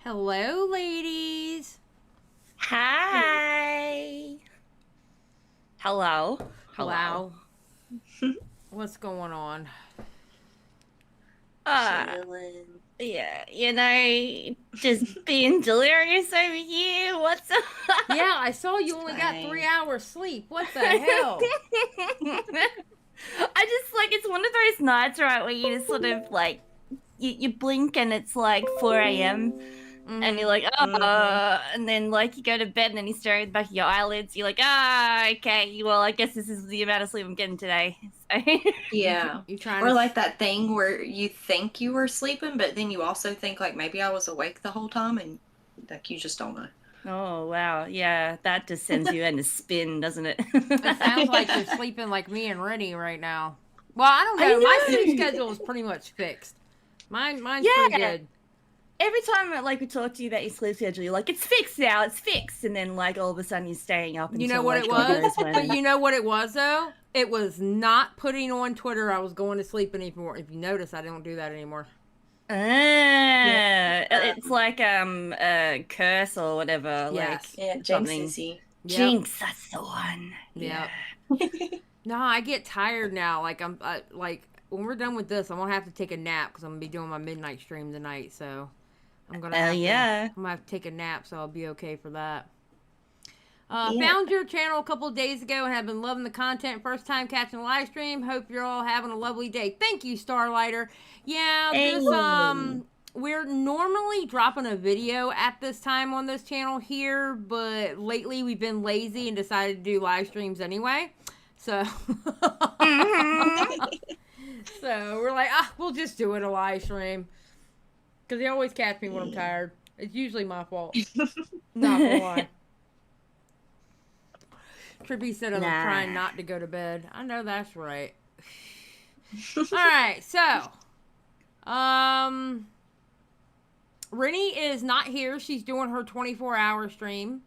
Hello, ladies. Hi. Hello. Hello. What's going on? Yeah, you know, just being delirious over here. What's up? Yeah, I saw you only got 3 hours sleep. What the hell? I just, like, it's one of those nights, right, where you just sort of, like, you blink and it's, like, 4 a.m., and you're like, and then, like, you go to bed and then you stare at the back of your eyelids. You're like, okay, well, I guess this is the amount of sleep I'm getting today. So. Yeah. You trying or to... like that thing where you think you were sleeping, but then you also think, like, maybe I was awake the whole time, and, like, you just don't know. Oh, wow. Yeah, that just sends you in a spin, doesn't it? It sounds like you're sleeping like me and Rynnie right now. Well, I don't know. My sleep schedule is pretty much fixed. Mine's pretty good. every time like we talk to you about your sleep schedule, you're like, it's fixed now, it's fixed, and then like all of a sudden you're staying up. You know what it God was? knows when. But you know what it was though? It was not putting on Twitter I was going to sleep anymore. If you notice, I don't do that anymore. It's like a curse or whatever. Yes. Yeah, something. Jinxie. Jinx, that's the one. Yeah. No, I get tired now. Like like when we're done with this, I'm gonna have to take a nap because I'm gonna be doing my midnight stream tonight. So I'm gonna have to take a nap, so I'll be okay for that. Found your channel a couple of days ago and have been loving the content. First time catching the live stream. Hope you're all having a lovely day. Thank you, Starlighter. Yeah, this we're normally dropping a video at this time on this channel here, but lately we've been lazy and decided to do live streams anyway. So so we're like, we'll just do it a live stream. Because they always catch me when I'm tired. It's usually my fault. Not gonna lie. Trippy said I'm trying not to go to bed. I know that's right. Alright, so Rynnie is not here. She's doing her 24-hour stream.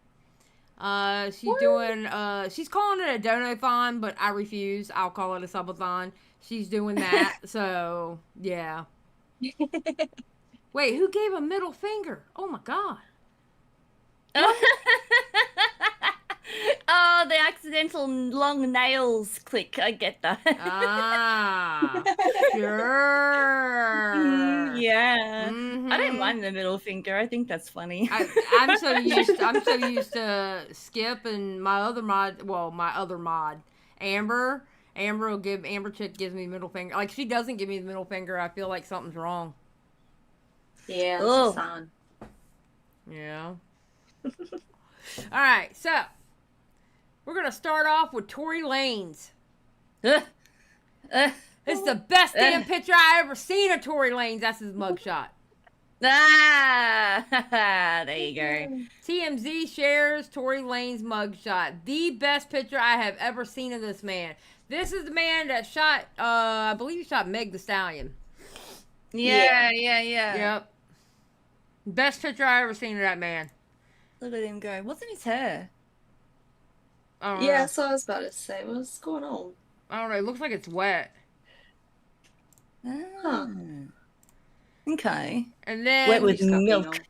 She's calling it a donathon, but I refuse. I'll call it a subathon. She's doing that. So, yeah. Wait, who gave a middle finger? Oh my god. Oh, the accidental long nails click. I get that. Sure. Yeah. I don't mind the middle finger. I think that's funny. I'm so used to Skip and my other mod, Amber. Amber Chick gives me middle finger. Like, she doesn't give me the middle finger, I feel like something's wrong. Yeah, that's a sign. Yeah. All right, so we're gonna start off with Tory Lanez. It's the best damn picture I ever seen of Tory Lanez. That's his mugshot. There you go. TMZ shares Tory Lanez mugshot. The best picture I have ever seen of this man. This is the man that shot, I believe he shot Meg the Stallion. Yeah. Yep. Best picture I ever seen of that man. Look at him go. What's in his hair? Yeah, so I was about to say, what's going on? I don't know. It looks like it's wet. Okay. And then wet with milk.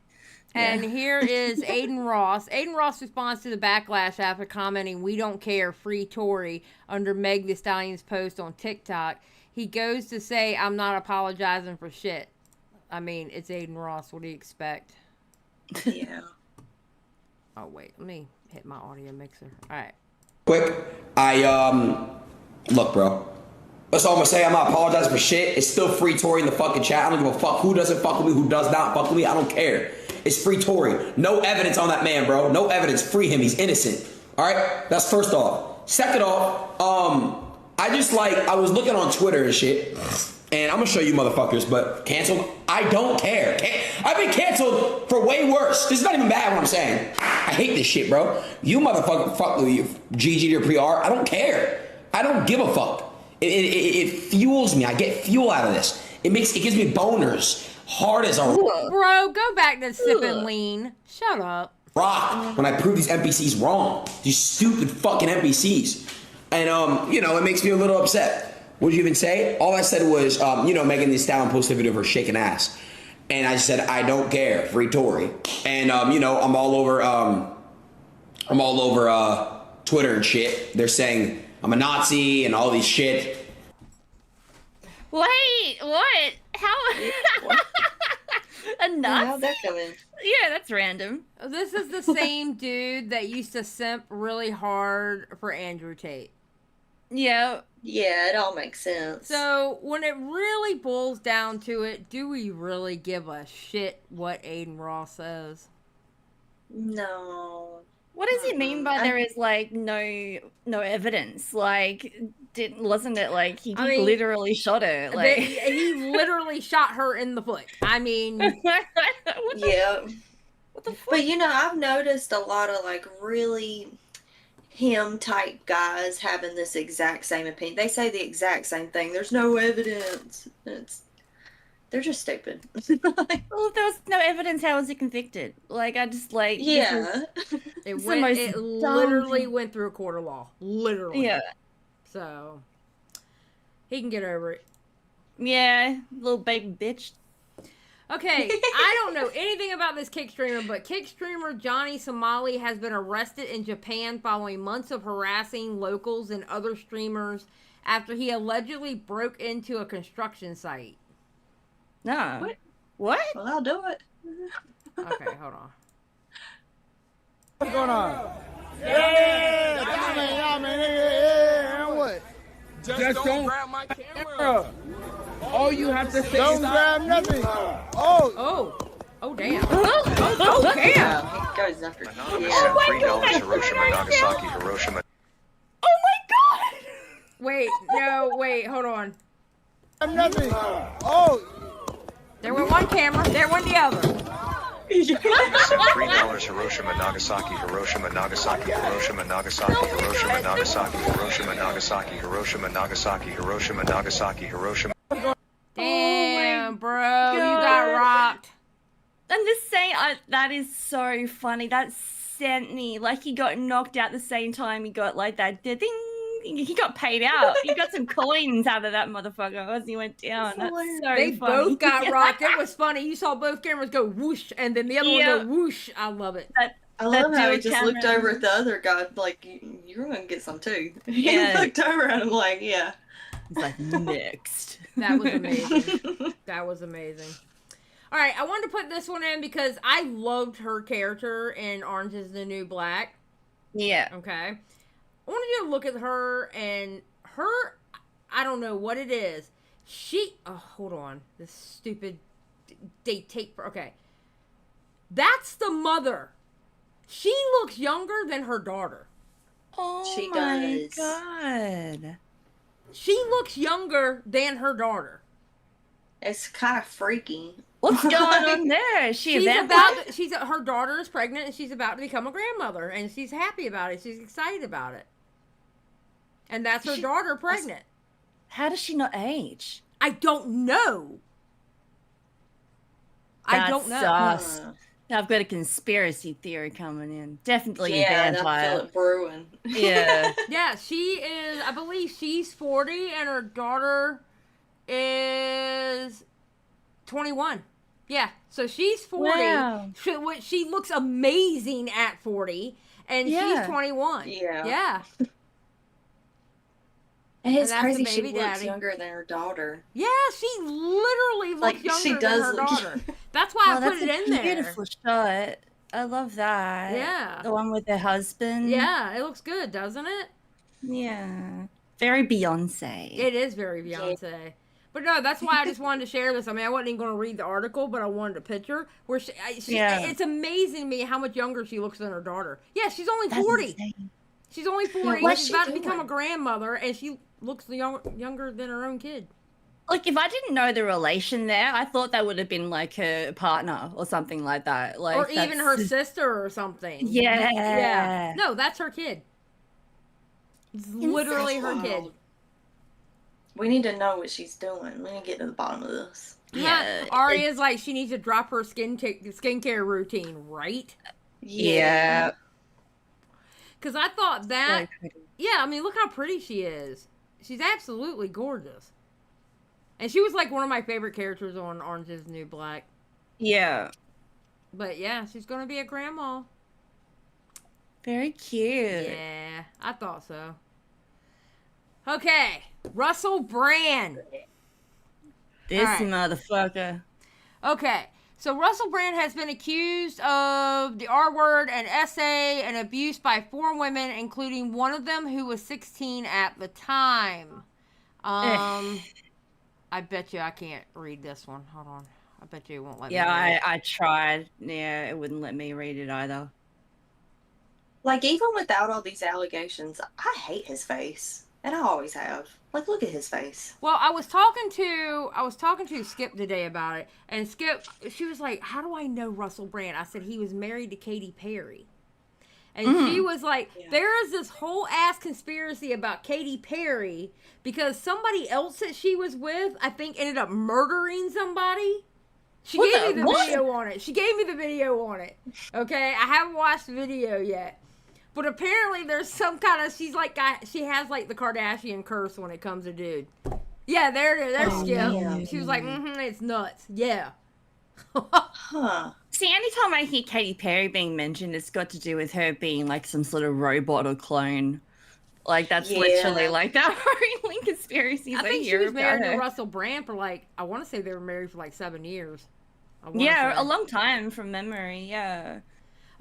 And here is Aiden Ross. Aiden Ross responds to the backlash after commenting, "We don't care, free Tory," under Meg Thee Stallion's post on TikTok. He goes to say, "I'm not apologizing for shit." I mean, it's Aiden Ross. What do you expect? Yeah. Oh, wait. Let me hit my audio mixer. All right. Quick, look, bro. That's all I'm gonna say. I'm not apologizing for shit. It's still free Tory in the fucking chat. I don't give a fuck who doesn't fuck with me, who does not fuck with me. I don't care. It's free Tory. No evidence on that man, bro. No evidence. Free him. He's innocent. All right? That's first off. Second off, I was looking on Twitter and shit, and I'm gonna show you motherfuckers, but canceled? I don't care. I've been canceled for way worse. This is not even bad what I'm saying. I hate this shit, bro. You motherfucker fuck with you, GG to your pre-R. I don't care. I don't give a fuck. It fuels me. I get fuel out of this. It gives me boners. Hard as a bro, go back to sipping lean. Shut up. Rock when I prove these NPCs wrong. These stupid fucking NPCs. And it makes me a little upset. What did you even say? All I said was, Megan Thee Stallion posted a video of her shaking ass. And I said, I don't care, free Tory. And I'm all over Twitter and shit. They're saying I'm a Nazi and all these shit. Wait, what? How? What? A Nazi? How'd that come in? Yeah, that's random. This is the same dude that used to simp really hard for Andrew Tate. Yeah. Yeah, it all makes sense. So, when it really boils down to it, do we really give a shit what Aiden Ross says? No. What does he mean by there is like no evidence? Like, wasn't it like he literally shot her? Like he literally shot her in the foot. I mean, yeah. What the fuck? But I've noticed a lot of like really him type guys having this exact same opinion. They say the exact same thing. There's no evidence. They're just stupid. Well, if there was no evidence, how was he convicted? Like, I just like Yeah. It literally went through a court of law. Literally. Yeah. So he can get over it. Yeah, little baby bitch. Okay, I don't know anything about this kick streamer, but kick streamer Johnny Somali has been arrested in Japan following months of harassing locals and other streamers after he allegedly broke into a construction site. No. What? Well, I'll do it. Okay, hold on. What's going on? Yeah, man, yeah, and what? Just don't grab my camera. All you have to say don't grab nothing. Oh, damn. Oh, damn. He goes after $3 Hiroshima, Nagasaki, Hiroshima. Oh my god! Wait, hold on. nothing. Oh. There went one camera, there went the other. $3 Hiroshima, Nagasaki, Hiroshima, Nagasaki, Hiroshima, Nagasaki, Hiroshima, Nagasaki, Hiroshima, Nagasaki, Hiroshima, Nagasaki, Hiroshima, Nagasaki, Hiroshima. Damn, bro, you got rocked. I'm just saying, that is so funny. That sent me, like, he got knocked out the same time he got, like, that ding. He got paid out. He got some coins out of that motherfucker as he went down. That's so they funny. both got rocked. It was funny. You saw both cameras go whoosh, and then the other one go whoosh. I love it. I love how he just looked over at the other guy, like, you're going to get some too. He looked over at him like, yeah. He's like, next. That was amazing. That was amazing. All right, I wanted to put this one in because I loved her character in Orange is the New Black. Yeah. Okay. I wanted you to look at her and her, I don't know what it is. Hold on. This stupid, they take, okay. That's the mother. She looks younger than her daughter. Oh she my does. god. She looks younger than her daughter. It's kind of freaky. What's going on there? Her daughter is pregnant and she's about to become a grandmother and she's happy about it. She's excited about it. And that's her daughter pregnant. How does she not age? I don't know. I don't know. Sus. I've got a conspiracy theory coming in. Definitely a vampire. I feel it brewing. Yeah. Yeah, she is, I believe she's 40 and her daughter is 21. Yeah, so she's 40. Wow. She looks amazing at 40 and she's 21. Yeah. And it's and crazy she looks daddy. younger than her daughter. Yeah, she literally looks Like, younger she than does her look- daughter. That's why I put it in there. Beautiful shot. I love that. Yeah. The one with her husband. Yeah, it looks good, doesn't it? Yeah. Very Beyonce. It is very Beyonce. But no, that's why I just wanted to share this. I mean, I wasn't even going to read the article, but I wanted a picture where it's amazing to me how much younger she looks than her daughter. Yeah, she's only 40. Insane. She's only 40. what's She's she about to doing? become a grandmother, and she looks younger than her own kid. Like, if I didn't know the relation there, I thought that would have been like her partner or something like that. Like, Or even her sister or something. Yeah. Yeah. No, that's her kid. It's literally her kid. We need to know what she's doing. We need to get to the bottom of this. Yeah. Aria's like, she needs to drop her skincare routine, right? Yeah. Because I thought that... So pretty. Yeah, I mean, look how pretty she is. She's absolutely gorgeous. And she was like one of my favorite characters on Orange is the New Black. Yeah. But yeah, she's going to be a grandma. Very cute. Yeah, I thought so. Okay, Russel Brand. This motherfucker. Okay, so Russel Brand has been accused of the R word and SA and abuse by 4 women, including one of them who was 16 at the time. I bet you I can't read this one. Hold on. I bet you it won't let me read it. I tried. Yeah, it wouldn't let me read it either. Like, even without all these allegations, I hate his face. And I always have. Like, look at his face. Well, I was talking to Skip today about it, and Skip, she was like, "How do I know Russel Brand?" I said he was married to Katy Perry, And she was like, there is this whole ass conspiracy about Katy Perry because somebody else that she was with, I think, ended up murdering somebody. She gave me the video on it. She gave me the video on it. Okay? I haven't watched the video yet. But apparently there's some kind of, she has like the Kardashian curse when it comes to dude. Yeah, there it is. There's Skip. She was like, it's nuts. Yeah. See, anytime I hear Katy Perry being mentioned, it's got to do with her being like some sort of robot or clone. Like, that's literally like the only conspiracies I think she was married to Russell Brand for like, I want to say they were married for like 7 years. Yeah, a long time from memory, yeah.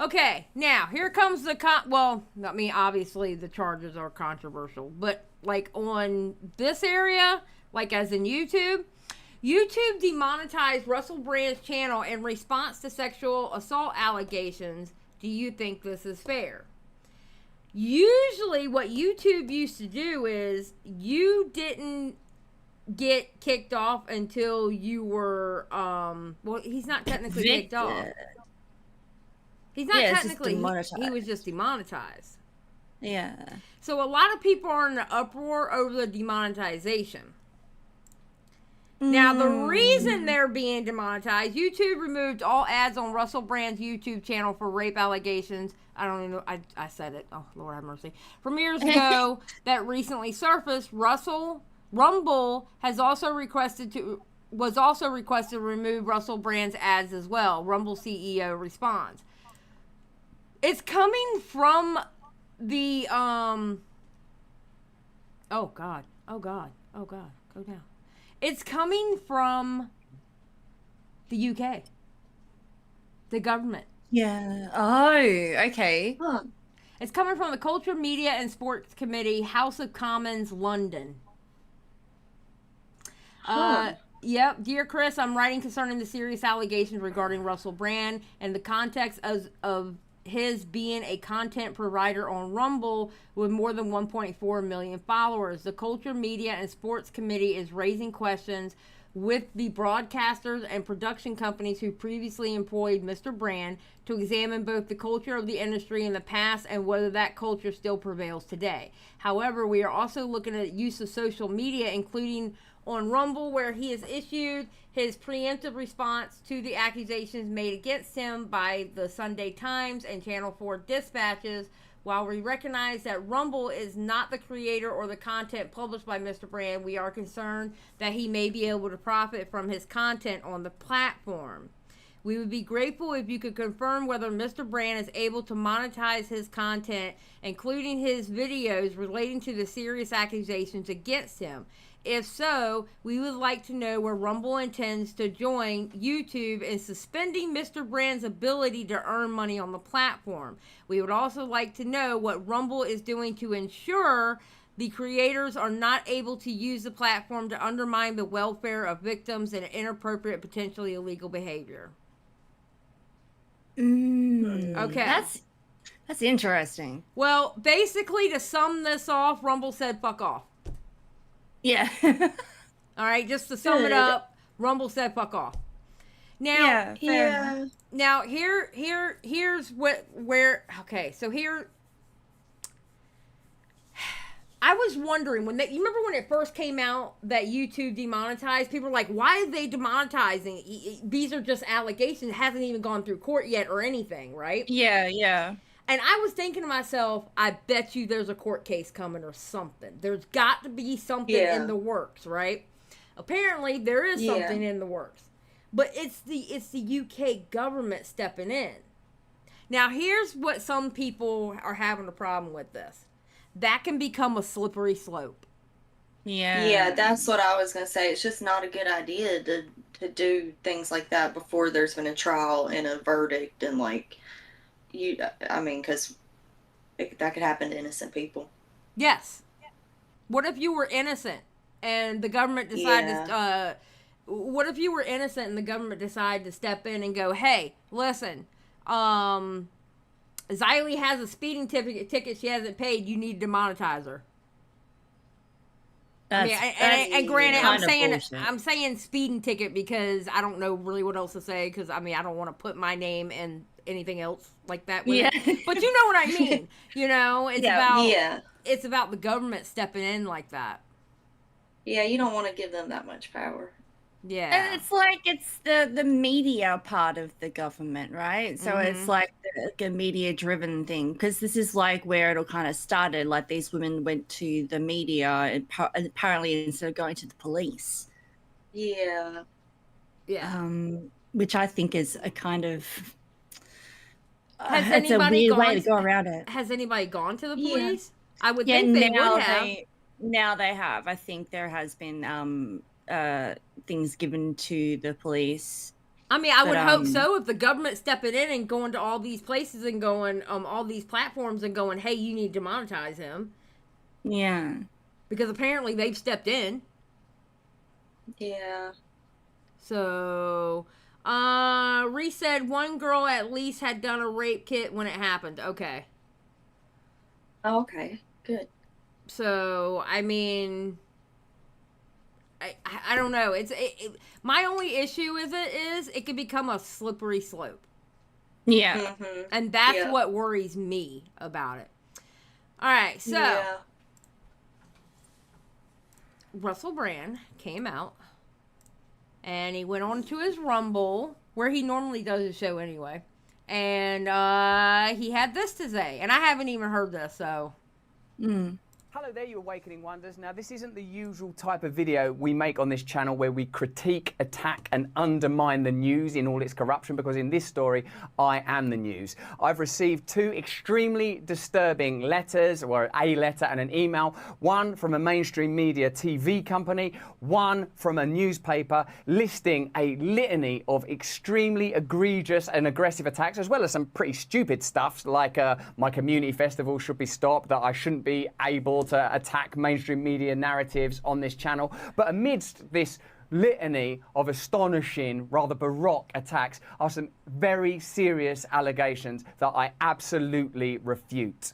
Okay, now, here comes the, obviously the charges are controversial, but like on this area, like as in YouTube demonetized Russell Brand's channel in response to sexual assault allegations. Do you think this is fair? Usually what YouTube used to do is you didn't get kicked off until you were, he's not technically kicked off. He's not technically, he was just demonetized. Yeah. So a lot of people are in an uproar over the demonetization. Now, the reason they're being demonetized, YouTube removed all ads on Russell Brand's YouTube channel for rape allegations. I don't even know. I said it. Oh, Lord have mercy. From years ago that recently surfaced, Rumble was also requested to remove Russell Brand's ads as well. Rumble CEO responds. It's coming from the, oh, God. Go down. It's coming from the UK. The government. Yeah. Oh, okay. Huh. It's coming from the Culture, Media and Sports Committee, House of Commons, London. Yep. Dear Chris, I'm writing concerning the serious allegations regarding Russell Brand and the context of his being a content provider on Rumble with more than 1.4 million followers. The Culture, Media, and Sports Committee is raising questions with the broadcasters and production companies who previously employed Mr. Brand to examine both the culture of the industry in the past and whether that culture still prevails today. However, we are also looking at use of social media, including on Rumble, where he has issued his preemptive response to the accusations made against him by the Sunday Times and Channel 4 dispatches. While we recognize that Rumble is not the creator or the content published by Mr. Brand, we are concerned that he may be able to profit from his content on the platform. We would be grateful if you could confirm whether Mr. Brand is able to monetize his content, including his videos relating to the serious accusations against him. If so, we would like to know where Rumble intends to join YouTube in suspending Mr. Brand's ability to earn money on the platform. We would also like to know what Rumble is doing to ensure the creators are not able to use the platform to undermine the welfare of victims and inappropriate, potentially illegal behavior. Okay. That's interesting. Well, basically, to sum this off, Rumble said fuck off. Yeah. All right, just to sum it up, Rumble said fuck off. Now, Now here's okay, so here I was wondering you remember when it first came out that YouTube demonetized? People were like, why are they demonetizing? These are just allegations. It hasn't even gone through court yet or anything, right? Yeah. And I was thinking to myself, I bet you there's a court case coming or something. There's got to be something in the works, right? Apparently, there is something in the works. But it's the UK government stepping in. Now, here's what some people are having a problem with this. That can become a slippery slope. Yeah, that's what I was going to say. It's just not a good idea to do things like that before there's been a trial and a verdict and because that could happen to innocent people. Yes. What if you were innocent and the government decided what if you were innocent and the government decided to step in and go, hey, listen, Xylie has a speeding ticket she hasn't paid, you need to demonetize her. And granted, bullshit. I'm saying speeding ticket because I don't know really what else to say because I don't want to put my name and anything else like that with it. But you know what I mean. It's about the government stepping in like that. Yeah, you don't want to give them that much power. Yeah. And it's like it's the media part of the government, right? So it's like a media driven thing because this is like where it all kind of started. Like these women went to the media and apparently instead of going to the police. Yeah. Yeah. Which I think is a kind of it's a weird way to go around it. Has anybody gone to the police? Yeah. I would think they would have. Now they have. I think there has been things given to the police. I would hope so if the government stepping in and going to all these places and going all these platforms and going, hey, you need to monetize him. Yeah. Because apparently they've stepped in. Yeah. So, Ree said one girl at least had done a rape kit when it happened. Okay. Okay, good. So, I don't know. My only issue with it is it could become a slippery slope. Yeah. Mm-hmm. And that's what worries me about it. All right, so Russell Brand came out and he went on to his Rumble where he normally does his show anyway. And he had this to say, and I haven't even heard this, so Hello there, you Awakening Wonders. Now, this isn't the usual type of video we make on this channel where we critique, attack, and undermine the news in all its corruption, because in this story, I am the news. I've received two extremely disturbing letters, or a letter and an email, one from a mainstream media TV company, one from a newspaper, listing a litany of extremely egregious and aggressive attacks, as well as some pretty stupid stuff, like my community festival should be stopped, that I shouldn't be able to attack mainstream media narratives on this channel. But amidst this litany of astonishing, rather baroque attacks are some very serious allegations that I absolutely refute.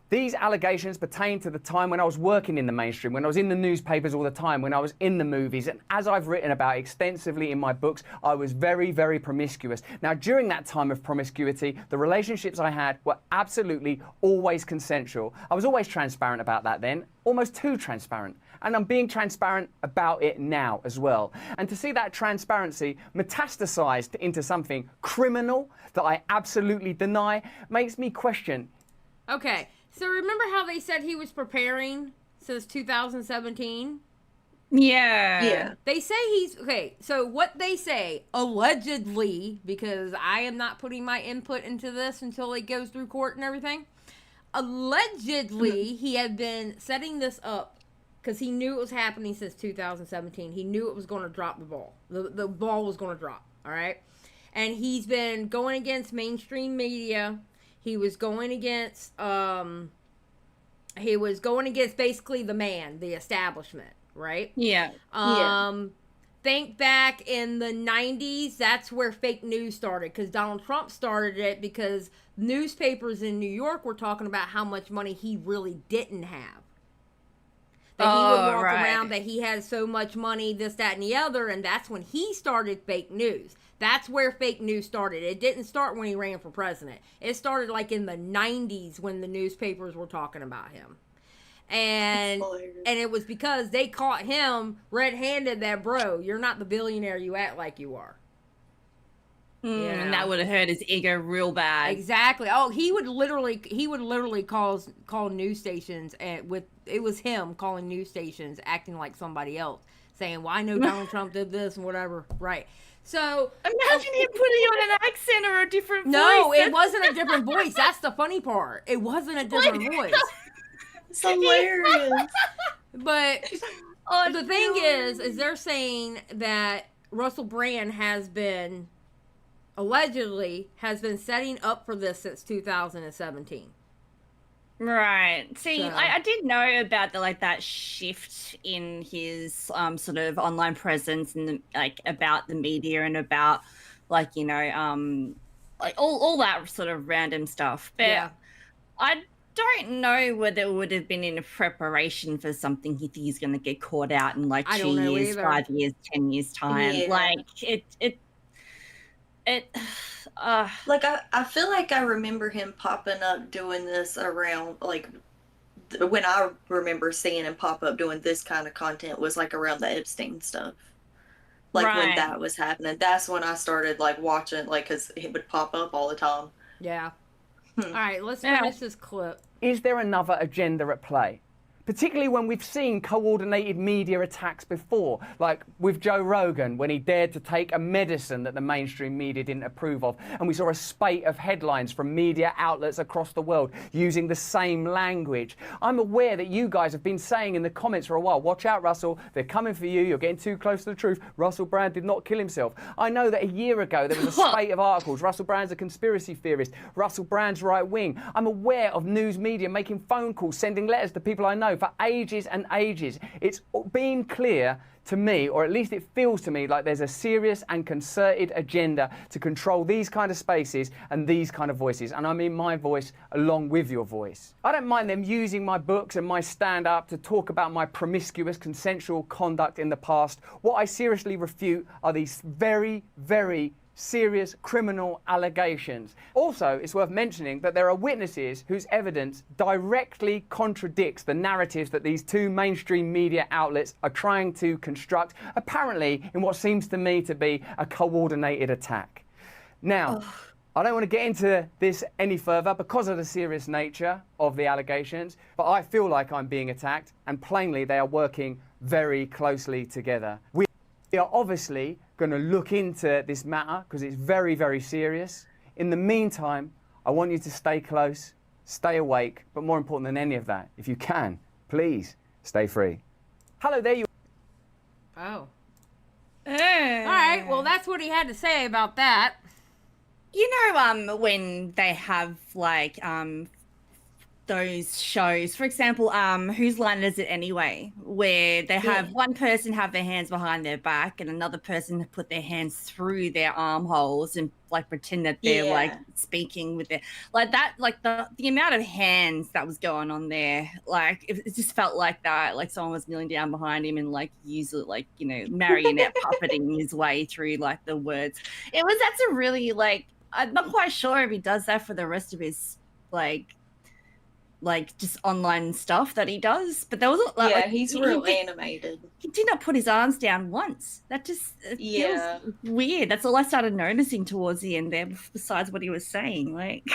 These allegations pertain to the time when I was working in the mainstream, when I was in the newspapers all the time, when I was in the movies, and as I've written about extensively in my books, I was very, very promiscuous. Now, during that time of promiscuity, the relationships I had were absolutely always consensual. I was always transparent about that then, almost too transparent. And I'm being transparent about it now as well. And to see that transparency metastasized into something criminal that I absolutely deny makes me question. Okay. So remember how they said he was preparing since 2017? Yeah. They say he's... Okay, so what they say, allegedly, because I am not putting my input into this until it goes through court and everything. Allegedly, he had been setting this up because he knew it was happening since 2017. He knew it was going to drop the ball. The ball was going to drop, all right? And he's been going against mainstream media. He was going against basically the man, the establishment, right? Yeah. Think back in the 90s, that's where fake news started, because Donald Trump started it because newspapers in New York were talking about how much money he really didn't have. That he would walk around that he had so much money, this, that, and the other, and that's when he started fake news. That's where fake news started. It didn't start when he ran for president. It started like in the 90s when the newspapers were talking about him. And it was because they caught him red-handed that, bro, you're not the billionaire you act like you are. And that would have hurt his ego real bad. Exactly. Oh, he would literally call news stations, and it was him calling news stations acting like somebody else, saying, well, I know Donald Trump did this and whatever. Right. So imagine him putting on an accent or a different voice. No, it wasn't a different voice. That's the funny part. It wasn't a different voice. It's hilarious. But the thing is they're saying that Russell Brand allegedly has been setting up for this since 2017. Right. See, so. I did know about that shift in his sort of online presence and about the media and about all that sort of random stuff. But don't know whether it would have been in a preparation for something he thinks he's going to get caught out in like 2 years, 5 years, 10 years time. Yeah. Like like I feel like I remember him popping up doing this around like when I remember seeing him pop up doing this kind of content was like around the Epstein stuff. Like when that was happening, that's when I started like watching, like, because it would pop up all the time. Yeah. All right, let's finish this clip. Is there another agenda at play? Particularly when we've seen coordinated media attacks before, like with Joe Rogan when he dared to take a medicine that the mainstream media didn't approve of, and we saw a spate of headlines from media outlets across the world using the same language. I'm aware that you guys have been saying in the comments for a while, watch out, Russell, they're coming for you, you're getting too close to the truth, Russell Brand did not kill himself. I know that a year ago there was a spate of articles, Russell Brand's a conspiracy theorist, Russell Brand's right wing. I'm aware of news media making phone calls, sending letters to people I know for ages and ages. It's been clear to me, or at least it feels to me, like there's a serious and concerted agenda to control these kind of spaces and these kind of voices. And I mean my voice along with your voice. I don't mind them using my books and my stand-up to talk about my promiscuous, consensual conduct in the past. What I seriously refute are these very, very serious criminal allegations. Also, it's worth mentioning that there are witnesses whose evidence directly contradicts the narratives that these two mainstream media outlets are trying to construct, apparently in what seems to me to be a coordinated attack. Now, I don't want to get into this any further because of the serious nature of the allegations, but I feel like I'm being attacked, and plainly they are working very closely together. We are obviously going to look into this matter because it's very, very serious. In the meantime, I want you to stay close, stay awake, but more important than any of that, if you can, please stay free. Hello there, you. Oh. All right, well, that's what he had to say about that. You know, when they have like those shows, for example, Whose Line Is It Anyway, where they have one person have their hands behind their back and another person put their hands through their armholes and like pretend that they're like speaking with their, like that, like the amount of hands that was going on there, like it just felt like that, like someone was kneeling down behind him and like usually like, you know, marionette puppeting his way through like the words. That's a really like, I'm not quite sure if he does that for the rest of his like just online stuff that he does, but there was like, he's real animated. He did not put his arms down once. That just feels weird. That's all I started noticing towards the end there, besides what he was saying. Like,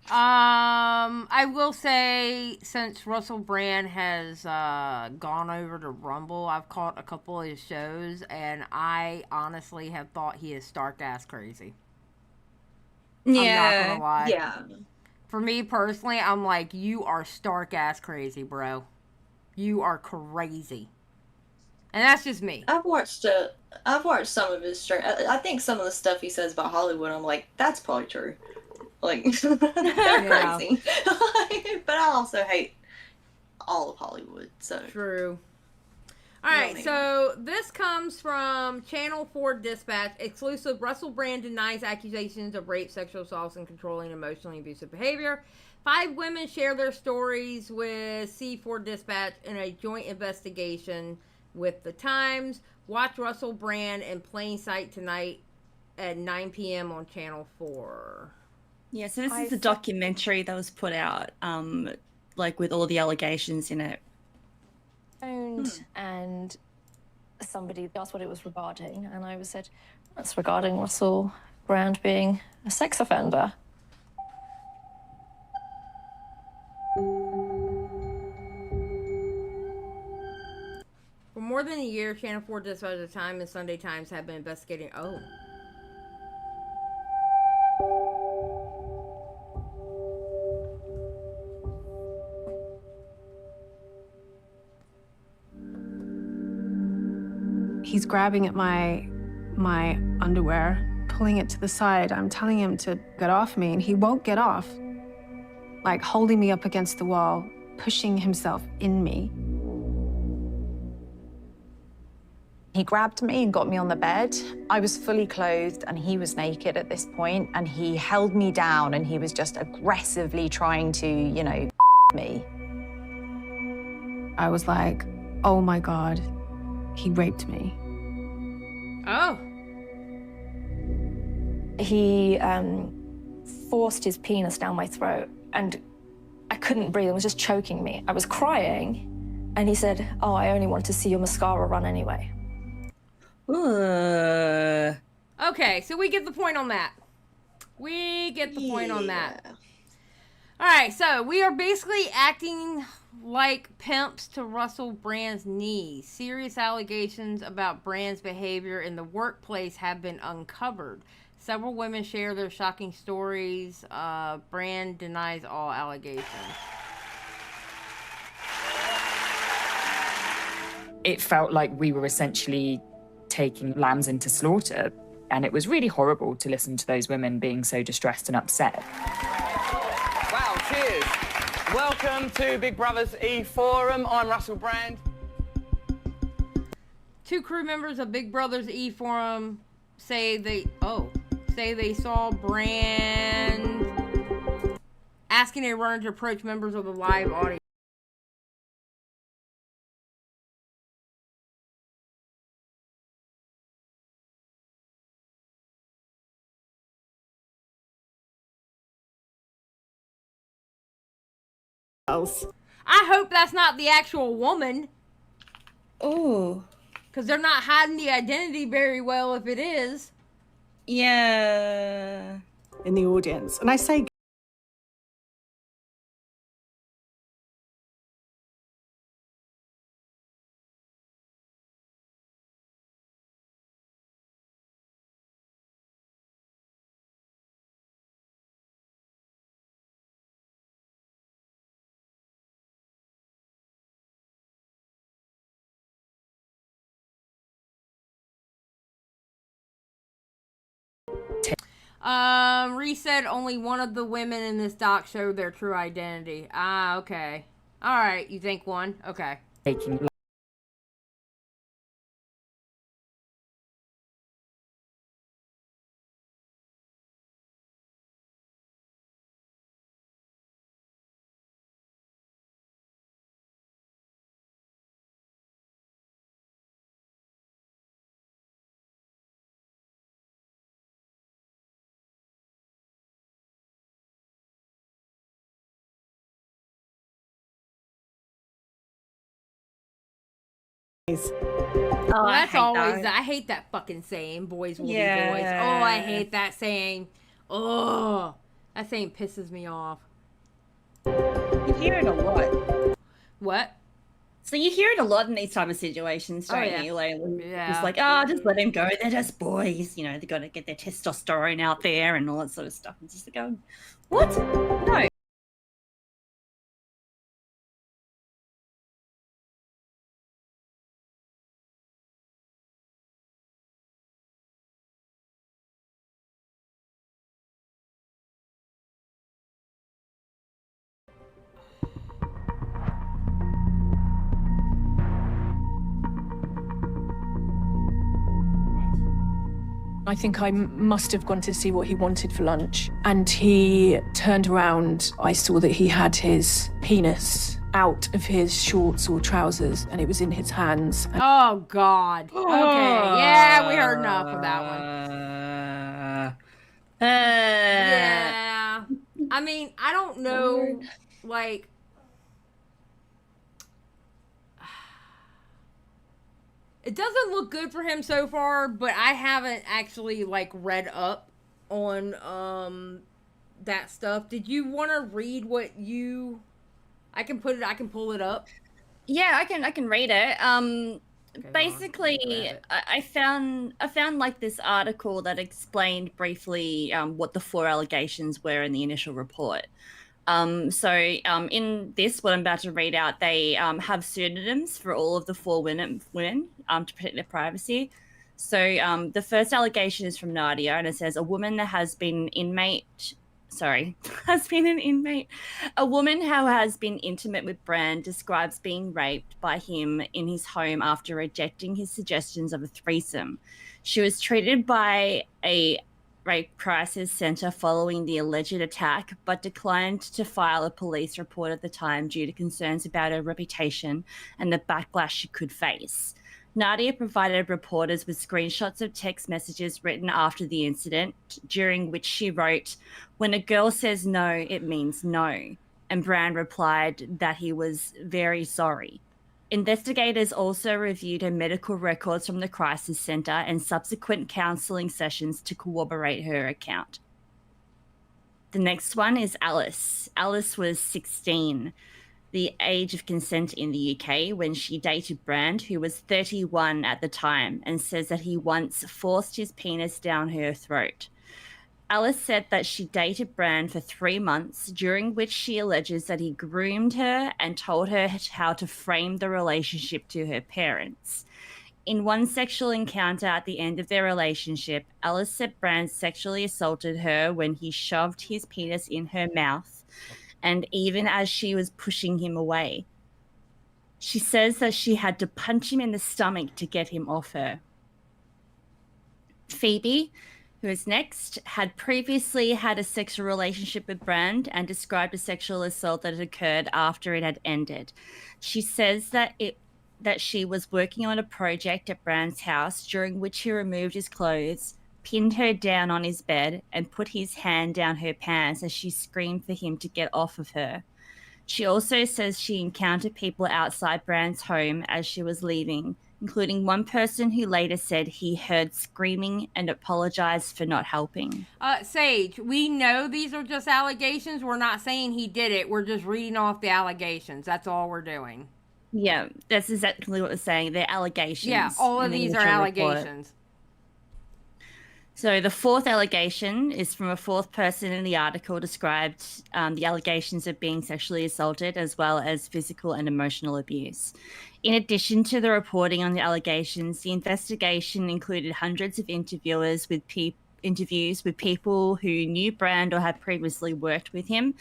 I will say, since Russell Brand has gone over to Rumble, I've caught a couple of his shows, and I honestly have thought he is stark ass crazy. Yeah, I'm not gonna lie. Yeah. For me personally, I'm like, you are stark ass crazy, bro. You are crazy. And that's just me. I've watched some of his stream. I think some of the stuff he says about Hollywood, I'm like, that's probably true. Like, they're crazy. But I also hate all of Hollywood, so. True. All right, so this comes from Channel 4 Dispatch. Exclusive, Russell Brand denies accusations of rape, sexual assaults, and controlling emotionally abusive behavior. 5 women share their stories with C4 Dispatch in a joint investigation with The Times. Watch Russell Brand in plain sight tonight at 9 p.m. on Channel 4. Yeah, so this is the documentary that was put out, like with all the allegations in it. And somebody asked what it was regarding, and I said, that's regarding Russell Brand being a sex offender. For more than a year, Channel 4 Dispatch, The Time, and Sunday Times have been investigating. Oh. He's grabbing at my underwear, pulling it to the side. I'm telling him to get off me, and he won't get off. Like holding me up against the wall, pushing himself in me. He grabbed me and got me on the bed. I was fully clothed and he was naked at this point, and he held me down and he was just aggressively trying to, you know, me. I was like, oh my God, he raped me. Oh. He forced his penis down my throat and I couldn't breathe. It was just choking me. I was crying and he said, oh, I only wanted to see your mascara run anyway. Okay, so we get the point on that. We get the point on that. All right, so we are basically acting like pimps to Russell Brand's knees. Serious allegations about Brand's behavior in the workplace have been uncovered. Several women share their shocking stories. Brand denies all allegations. It felt like we were essentially taking lambs into slaughter, and it was really horrible to listen to those women being so distressed and upset. Wow, cheers. Welcome to Big Brother's E-Forum. I'm Russell Brand. 2 crew members of Big Brother's E-Forum say they saw Brand asking a runner to approach members of the live audience. I hope that's not the actual woman. Oh. Because they're not hiding the identity very well if it is. Yeah. In the audience. And I say Reese said only one of the women in this doc showed their true identity. Ah, okay. Alright, you think one? Okay. Taking Well, that's always that. I hate that fucking saying, boys will be boys. Oh, I hate that saying. Oh, that saying pisses me off. You hear it a lot. What? So you hear it a lot in these type of situations, don't you? Like, it's like, oh, just let them go. They're just boys. You know, they got to get their testosterone out there and all that sort of stuff. It's just like, what? No. I think I must have gone to see what he wanted for lunch. And he turned around. I saw that he had his penis out of his shorts or trousers, and it was in his hands. Oh, God. Okay, yeah, we heard enough of that one. Yeah. I mean, I don't know, like... It doesn't look good for him so far, but I haven't actually, like, read up on, that stuff. Did you want to read what you... I can pull it up. Yeah, I can read it. Okay, basically, I found like this article that explained briefly what the 4 allegations were in the initial report. In this, what I'm about to read out, they have pseudonyms for all of the 4 women to protect their privacy. So the first allegation is from Nadia, and it says, a woman that has been inmate has been an inmate. A woman who has been intimate with Brand describes being raped by him in his home after rejecting his suggestions of a threesome. She was treated by a rape crisis center following the alleged attack, but declined to file a police report at the time due to concerns about her reputation and the backlash she could face. Nadia provided reporters with screenshots of text messages written after the incident, during which she wrote, "When a girl says no, it means no." And Brand replied that he was very sorry. Investigators also reviewed her medical records from the crisis center and subsequent counseling sessions to corroborate her account. The next one is Alice. Alice was 16. The age of consent in the UK, when she dated Brand, who was 31 at the time, and says that he once forced his penis down her throat. Alice said that she dated Brand for 3 months, during which she alleges that he groomed her and told her how to frame the relationship to her parents. In one sexual encounter at the end of their relationship, Alice said Brand sexually assaulted her when he shoved his penis in her mouth, and even as she was pushing him away. She says that she had to punch him in the stomach to get him off her. Phoebe, who is next, had previously had a sexual relationship with Brand and described a sexual assault that had occurred after it had ended. She says that she was working on a project at Brand's house, during which he removed his clothes, pinned her down on his bed, and put his hand down her pants as she screamed for him to get off of her. She also says she encountered people outside Brand's home as she was leaving, including one person who later said he heard screaming and apologized for not helping. Sage, we know these are just allegations. We're not saying he did it. We're just reading off the allegations. That's all we're doing. Yeah, that's exactly what we're saying. They're allegations. Yeah, all of these are allegations. So the fourth allegation is from a fourth person in the article, described the allegations of being sexually assaulted as well as physical and emotional abuse. In addition to the reporting on the allegations, the investigation included hundreds of interviews with people who knew Brand or had previously worked with him.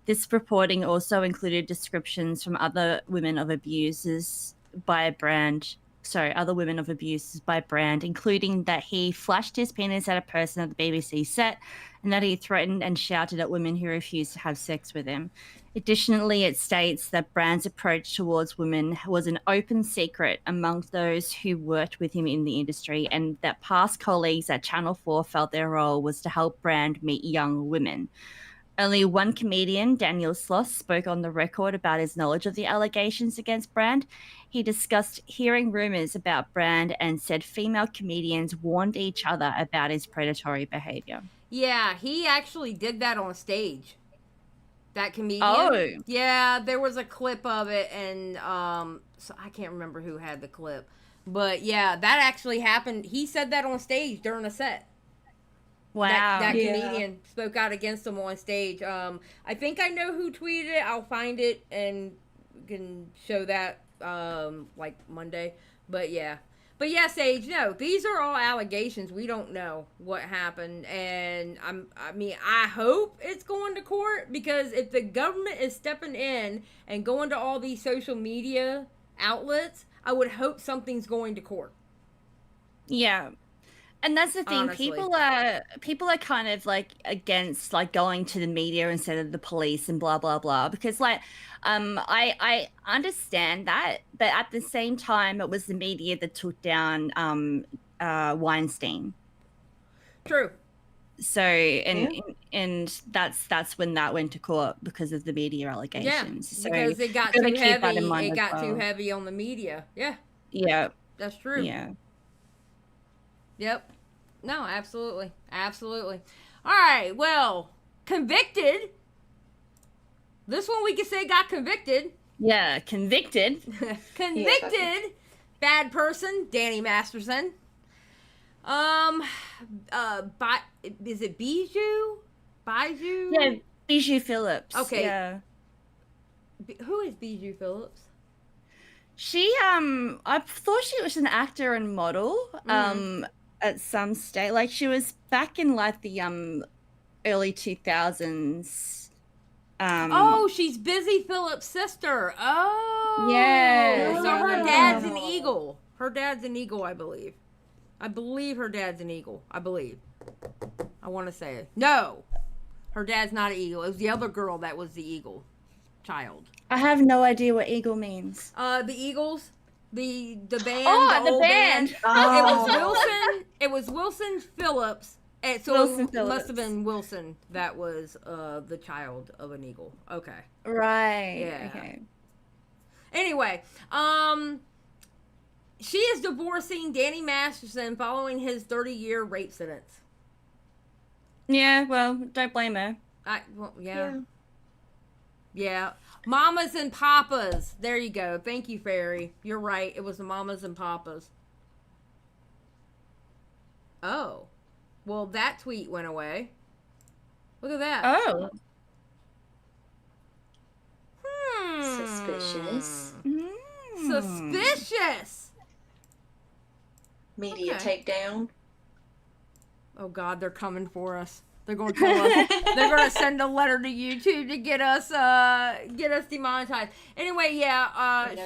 This reporting also included descriptions from other women of abusers by Brand, including that he flashed his penis at a person at the BBC set and that he threatened and shouted at women who refused to have sex with him. Additionally, it states that Brand's approach towards women was an open secret amongst those who worked with him in the industry, and that past colleagues at Channel 4 felt their role was to help Brand meet young women. Only one comedian, Daniel Sloss, spoke on the record about his knowledge of the allegations against Brand. He discussed hearing rumors about Brand and said female comedians warned each other about his predatory behavior. Yeah, he actually did that on stage. That comedian. Oh. Yeah, there was a clip of it, and so I can't remember who had the clip. But yeah, that actually happened. He said that on stage during a set. Wow. That comedian spoke out against him on stage. I think I know who tweeted it. I'll find it and can show that like Monday. But yeah, Sage, no, these are all allegations. We don't know what happened, and I hope it's going to court, because if the government is stepping in and going to all these social media outlets, I would hope something's going to court. Yeah. And that's the thing. Honestly. People are kind of like against like going to the media instead of the police and blah blah blah, because like I understand that, but at the same time it was the media that took down Weinstein. True. So and that's when that went to court, because of the media allegations. Yeah, so because it got too heavy. It got too heavy on the media. Yeah. Yeah. That's true. Yeah. Yep. No, absolutely. Absolutely. All right. Well, convicted. This one we can say got convicted. Yeah, convicted. Convicted. Bad person, Danny Masterson. Is it Bijou? Yeah, Bijou Phillips. Okay. Yeah. Who is Bijou Phillips? She, I thought she was an actor and model, at some stage. Like, she was back in, like, the, early 2000s. Oh, she's Busy Phillips' sister. Oh. Yeah. So her dad's an eagle. Her dad's an eagle, I believe. I believe her dad's an eagle. I believe. I want to say it. No. Her dad's not an eagle. It was the other girl that was the eagle child. I have no idea what eagle means. The Eagles, the band. Oh, the the old band. Oh. It was Wilson. It was Wilson Phillips. And so Wilson it Phillips. must have been Wilson that was the child of an eagle. Okay. Right. Yeah. Okay. Anyway, she is divorcing Danny Masterson following his 30-year rape sentence. Yeah, well, don't blame her. Yeah. Mamas and papas. There you go. Thank you, Fairy. You're right. It was the mamas and papas. Oh. Well, that tweet went away. Look at that. Oh. Suspicious. Suspicious. Media takedown. Oh God, they're coming for us. They're going to tell us. They're going to send a letter to YouTube to get us demonetized. Anyway,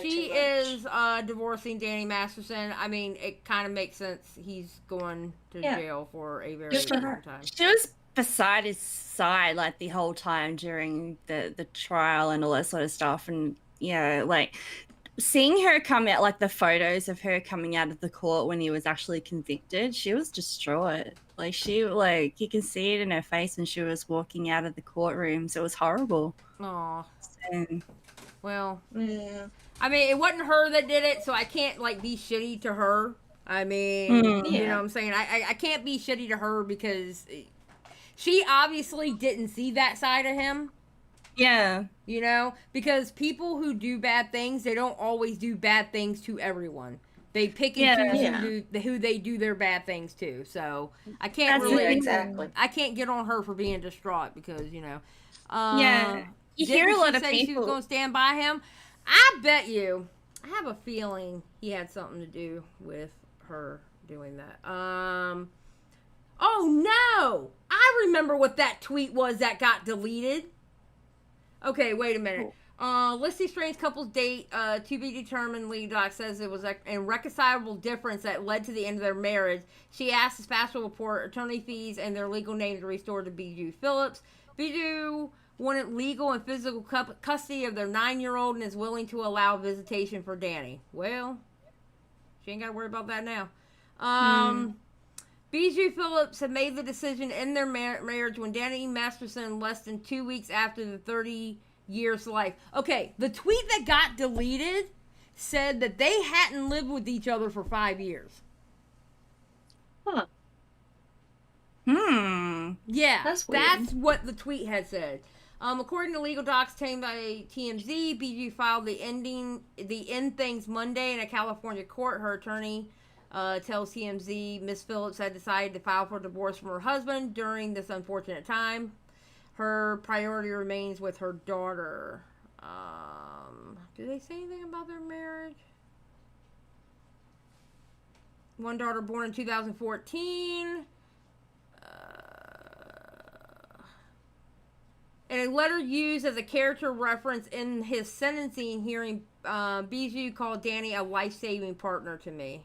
she is divorcing Danny Masterson. I mean, it kind of makes sense. He's going to jail for a very long time. She was beside his side like the whole time during the trial and all that sort of stuff, and like seeing her come out, like the photos of her coming out of the court when he was actually convicted, she was distraught. Like you can see it in her face when she was walking out of the courtroom. So it was horrible. Aw. So, well, yeah. I mean, it wasn't her that did it, so I can't like be shitty to her. I mean, you know what I'm saying? I can't be shitty to her because she obviously didn't see that side of him. Yeah. You know, because people who do bad things, they don't always do bad things to everyone. They pick and choose who they do their bad things to. So I can't I can't get on her for being distraught because, you know. You hear a lot of people. She was going to stand by him. I bet you. I have a feeling he had something to do with her doing that. Oh no! I remember what that tweet was that got deleted. Okay, wait a minute. Listy Strange couple's date to be determined. Lee Doc says it was an irreconcilable difference that led to the end of their marriage. She asked the special report attorney fees and their legal names restored to Bijou Phillips. Bijou wanted legal and physical custody of their 9-year-old and is willing to allow visitation for Danny. Well, she ain't got to worry about that now. Bijou Phillips had made the decision in their marriage when Danny Masterson, less than 2 weeks after the 30 years life. Okay, the tweet that got deleted said that they hadn't lived with each other for 5 years. Huh. Yeah, that's weird. That's what the tweet had said. According to legal docs obtained by TMZ, Bijou filed the end things Monday in a California court. Her attorney tells TMZ Miss Phillips had decided to file for divorce from her husband during this unfortunate time. Her priority remains with her daughter. Do they say anything about their marriage? One daughter born in 2014. In a letter used as a character reference in his sentencing hearing, Bijou called Danny a life-saving partner to me.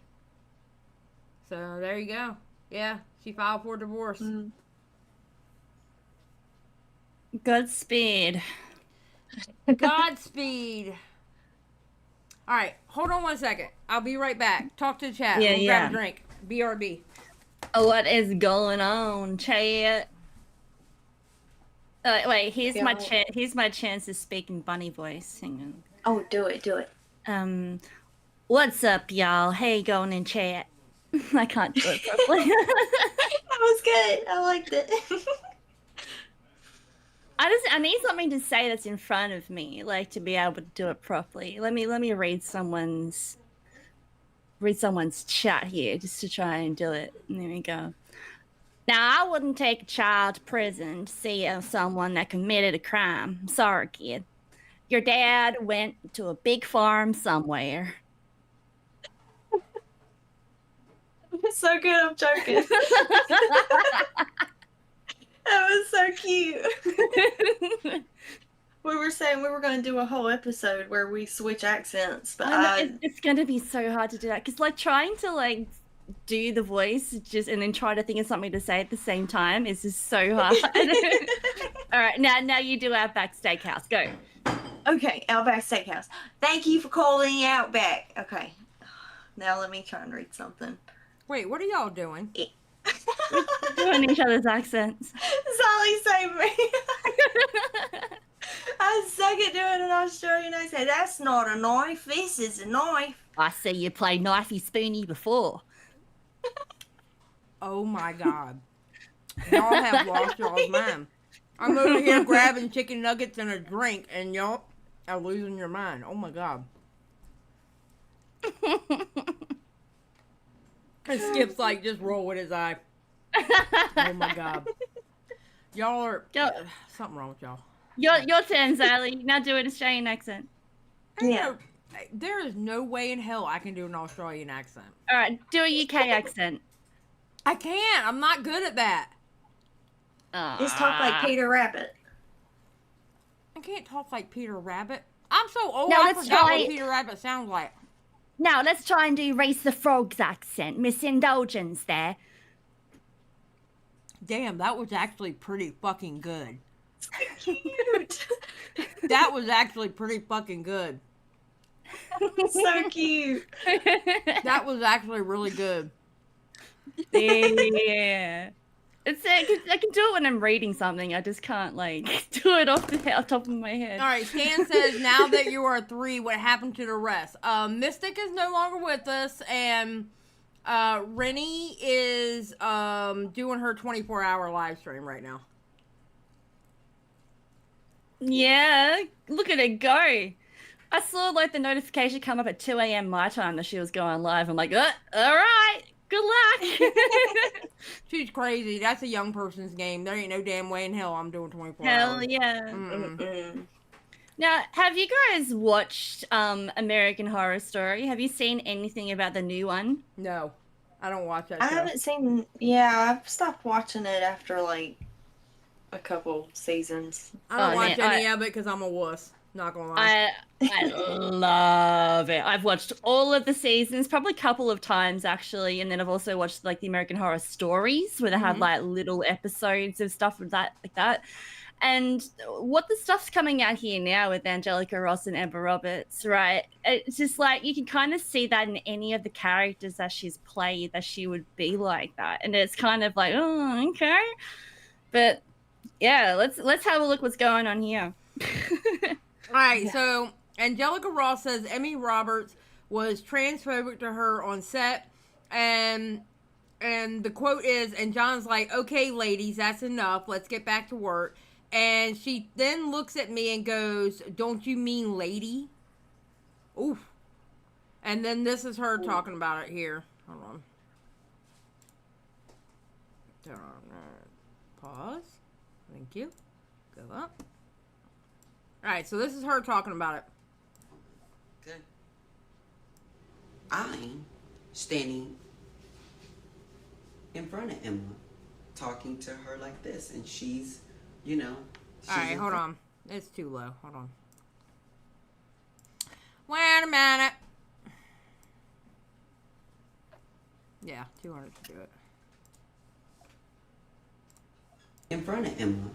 So there you go. Yeah, she filed for divorce. Godspeed. Godspeed. All right, hold on 1 second. I'll be right back. Talk to the chat. Grab a drink. BRB. What is going on, chat? Wait, here's my chance. Here's my chance to speak in bunny voice. Hang on. Oh, do it. What's up, y'all? Hey, going in chat. I can't do it properly. That was good. I liked it. I need something to say that's in front of me, like to be able to do it properly. Let me read someone's chat here just to try and do it. There we go. Now, I wouldn't take a child to prison to see someone that committed a crime. I'm sorry, kid. Your dad went to a big farm somewhere. It's so good, I'm joking. That was so cute. We were saying we were going to do a whole episode where we switch accents, but it's going to be so hard to do that because, like, trying to like do the voice just and then try to think of something to say at the same time is just so hard. All right, now you do Outback Steakhouse. Go. Okay, Outback Steakhouse. Thank you for calling Outback. Okay, now let me try and read something. Wait, what are y'all doing? We're doing each other's accents. Xylie saved me. I suck at doing an Australian accent. That's not a knife. This is a knife. I see you play knifey spoony before. Oh my God. Y'all have lost y'all's mind. I'm over here grabbing chicken nuggets and a drink, and y'all are losing your mind. Oh my God. And Skip's like just roll with his eye. Oh my God. Y'all are something wrong with y'all. Your turn, Xylie. Now do an Australian accent. Yeah. There is no way in hell I can do an Australian accent. All right, do a UK accent. I can't. I'm not good at that. Just talk like Peter Rabbit. I can't talk like Peter Rabbit. I'm so old. Now I forgot what Peter Rabbit sounds like. Now let's try and do Race the Frogs accent. Miss Indulgence there. Damn, that was actually pretty fucking good. Cute. That was actually pretty fucking good. So cute. That was actually really good. Yeah. I can do it when I'm reading something. I just can't like do it off the top of my head. All right, Stan says, now that you are 3, what happened to the rest? Mystic is no longer with us, and Rynnie is doing her 24-hour live stream right now. Yeah, look at it go. I saw like the notification come up at 2 a.m. my time that she was going live. I'm like, all right, good luck. She's crazy. That's a young person's game. There ain't no damn way in hell I'm doing 24 Hell hours. yeah. Now, have you guys watched American Horror Story? Have you seen anything about the new one? No, I don't watch that I show. haven't seen. Yeah, I've stopped watching it after like a couple seasons. I don't watch any of it because I'm a wuss. Not gonna lie. I love it. I've watched all of the seasons, probably a couple of times actually, and then I've also watched like the American Horror Stories where they have like little episodes of stuff like that. And what the stuff's coming out here now with Angelica Ross and Emma Roberts, right? It's just like you can kind of see that in any of the characters that she's played that she would be like that, and it's kind of like, oh, okay. But yeah, let's have a look what's going on here. All right, so Angelica Ross says Emmy Roberts was transphobic to her on set, and the quote is, and John's like, okay, ladies, that's enough. Let's get back to work. And she then looks at me and goes, don't you mean lady? Oof. And then this is her talking about it here. Hold on. Pause. Thank you. Go up. Alright, so this is her talking about it. Good. I'm standing in front of Emma, talking to her like this, and she's, you know... Alright, hold on. It's too low. Hold on. Wait a minute. Yeah, 200 to do it. In front of Emma,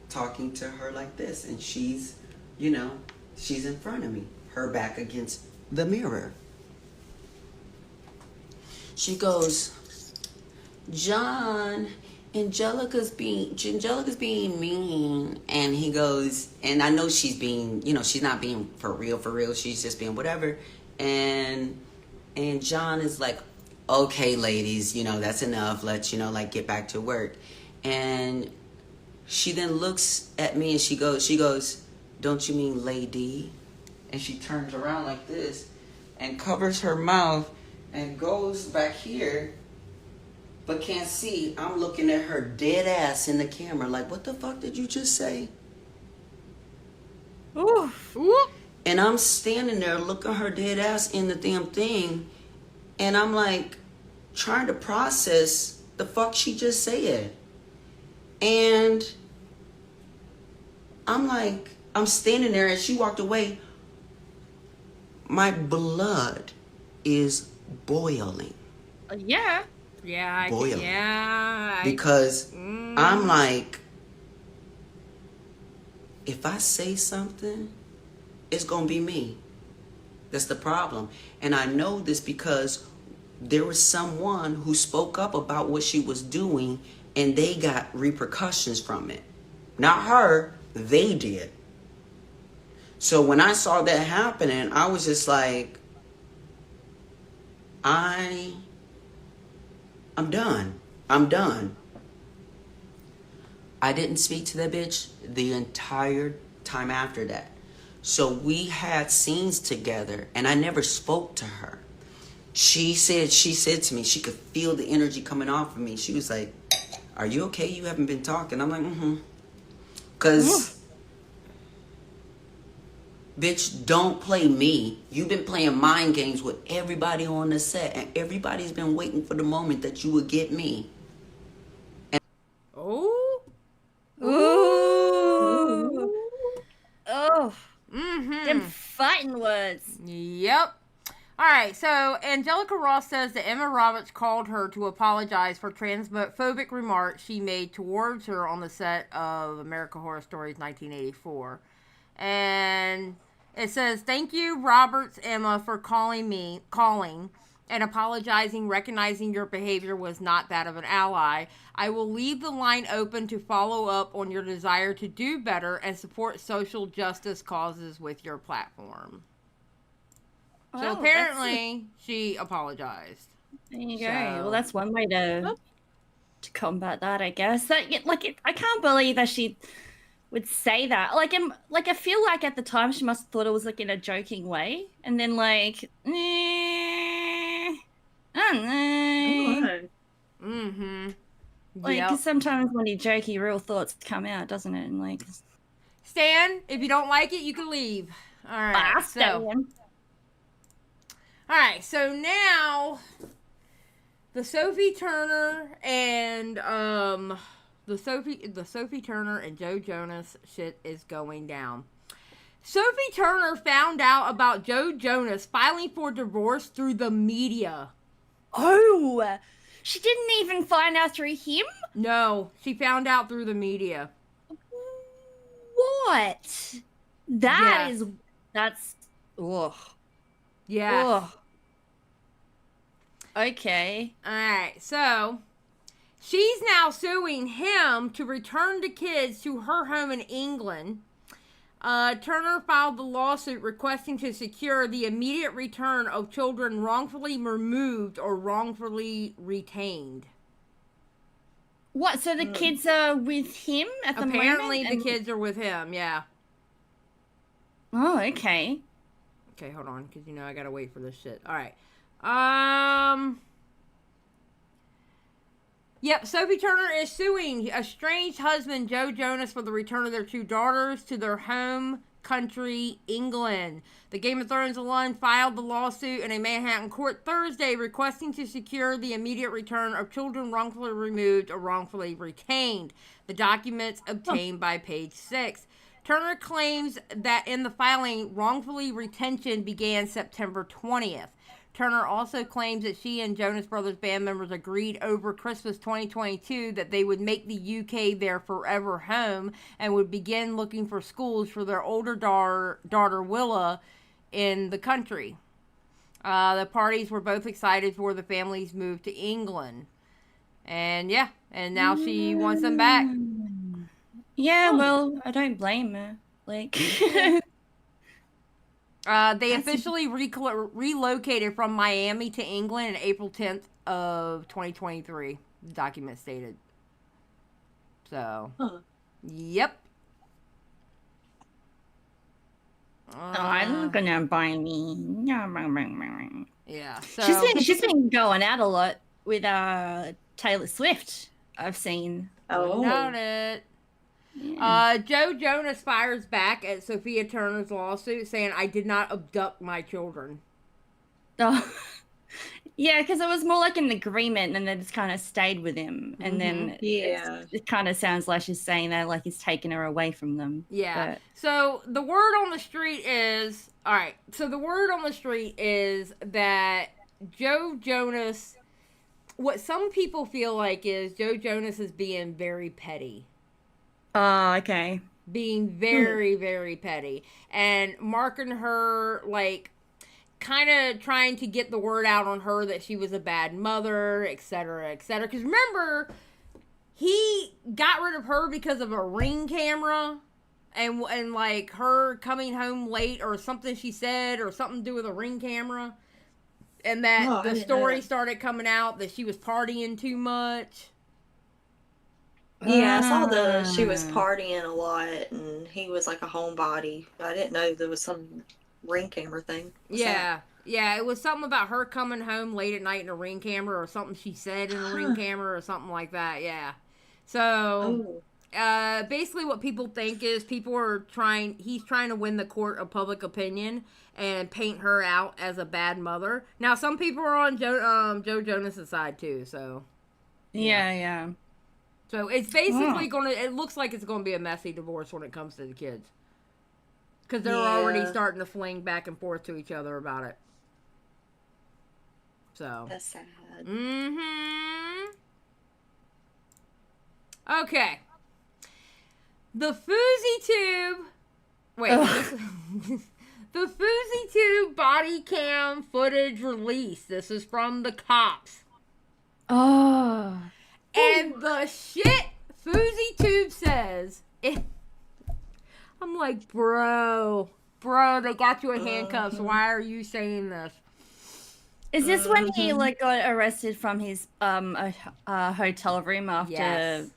talking to her like this, and she's, you know, she's in front of me, her back against the mirror. She goes, John, Angelica's being mean. And he goes, and I know she's being, you know, she's not being for real, she's just being whatever. And John is like, okay, ladies, you know, that's enough, let's, you know, like get back to work. And she then looks at me and she goes, don't you mean lady? And she turns around like this and covers her mouth and goes back here, but can't see. I'm looking at her dead ass in the camera like, what the fuck did you just say? Oof. And I'm standing there looking her dead ass in the damn thing, and I'm like trying to process the fuck she just said. And I'm like, I'm standing there and she walked away. My blood is boiling. Yeah. Yeah. Boiling. Yeah. Because I'm like, if I say something, it's going to be me. That's the problem. And I know this because there was someone who spoke up about what she was doing and they got repercussions from it. Not her, they did. So when I saw that happening, I was just like, I'm done. I'm done. I didn't speak to that bitch the entire time after that. So we had scenes together and I never spoke to her. She said to me, she could feel the energy coming off of me. She was like, are you okay? You haven't been talking. I'm like, Because, bitch, don't play me. You've been playing mind games with everybody on the set and everybody's been waiting for the moment that you would get me. Oh. Them fighting words. Yep. All right, so Angelica Ross says that Emma Roberts called her to apologize for transphobic remarks she made towards her on the set of American Horror Stories 1984. And it says, thank you, Roberts, Emma, for calling and apologizing, recognizing your behavior was not that of an ally. I will leave the line open to follow up on your desire to do better and support social justice causes with your platform. So apparently, she apologized. There you go. Well, that's one way to combat that, I guess. I can't believe that she would say that. Like, I feel like at the time she must have thought it was like in a joking way, and then like, I don't know. Like, because sometimes when you joke, your real thoughts come out, doesn't it? And like, Stan, if you don't like it, you can leave. All right. All right, so now the Sophie Turner and the Sophie Turner and Joe Jonas shit is going down. Sophie Turner found out about Joe Jonas filing for divorce through the media. Oh, she didn't even find out through him? No, she found out through the media. What? That's ugh. Yeah. Ugh. Okay. All right. So she's now suing him to return the kids to her home in England. Turner filed the lawsuit requesting to secure the immediate return of children wrongfully removed or wrongfully retained. What? So the kids are with him at the moment? Apparently the kids are with him, yeah. Oh, okay. Okay, hold on, because you know I gotta wait for this shit. All right. Yep, Sophie Turner is suing estranged husband Joe Jonas for the return of their two daughters to their home country, England. The Game of Thrones alum filed the lawsuit in a Manhattan court Thursday requesting to secure the immediate return of children wrongfully removed or wrongfully retained. The documents obtained by Page 6. Turner claims that in the filing, wrongfully retention began September 20th. Turner also claims that she and Jonas Brothers band members agreed over Christmas 2022 that they would make the UK their forever home and would begin looking for schools for their older daughter Willa in the country. The parties were both excited for the family's move to England. And yeah, and now she wants them back. Yeah, well, I don't blame her. Like... They officially relocated from Miami to England on April 10th of 2023, the document stated. So, yep. I'm not gonna buy me. Yeah, so... She's been going out a lot with Taylor Swift, I've seen. Noted. Yeah. Joe Jonas fires back at Sophia Turner's lawsuit saying, I did not abduct my children. Oh. Yeah, because it was more like an agreement, and then it's kind of stayed with him, and then it kind of sounds like she's saying that like he's taking her away from them. Yeah. So the word on the street is that Joe Jonas. What some people feel like is Joe Jonas is being very petty. Oh, okay. Being very, very petty, and marking her like. Kind of trying to get the word out on her that she was a bad mother, etc., etc. Because remember, he got rid of her because of a Ring camera, and like her coming home late or something she said or something to do with a Ring camera, and that the story started coming out that she was partying too much. Yeah, I saw she was partying a lot, and he was like a homebody. I didn't know there was some Ring camera thing. Yeah, it was something about her coming home late at night in a Ring camera, or something she said in a Ring camera, or something like that. Yeah. So, basically, what people think is he's trying to win the court of public opinion and paint her out as a bad mother. Now, some people are on Joe Jonas's side too. So. Yeah. So it's basically it looks like it's gonna be a messy divorce when it comes to the kids. Because they're already starting to fling back and forth to each other about it. So. That's sad. Okay. The Fousey Tube. Wait. The Fousey Tube body cam footage release. This is from the cops. Oh. And the shit Fousey Tube says. I'm like, bro, they got you in handcuffs. Why are you saying this? Is this when he like got arrested from his hotel room after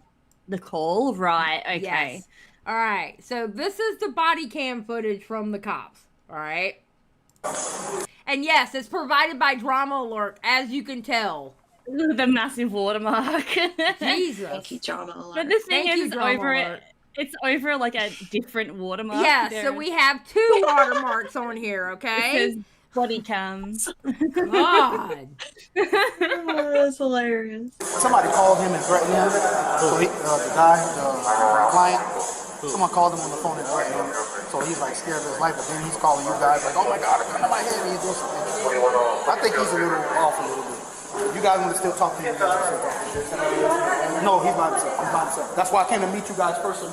the call? Right. Okay. Yes. All right. So this is the body cam footage from the cops. All right. And yes, it's provided by Drama Alert, as you can tell. The massive watermark. Jesus. Thank you, Drama Alert. But the thing is, it's over like a different watermark. Yeah, so we have 2 watermarks on here, okay? It says Bodycam. God. That's hilarious. Somebody called him and threatened him. So the client, someone called him on the phone and threatened him. So he's like scared of his life, but then he's calling you guys like, oh my God, come to my head. And he's doing something. I think he's a little off a little bit. You guys want to still talk to him? No, he's by himself. He's by himself. That's why I came to meet you guys first.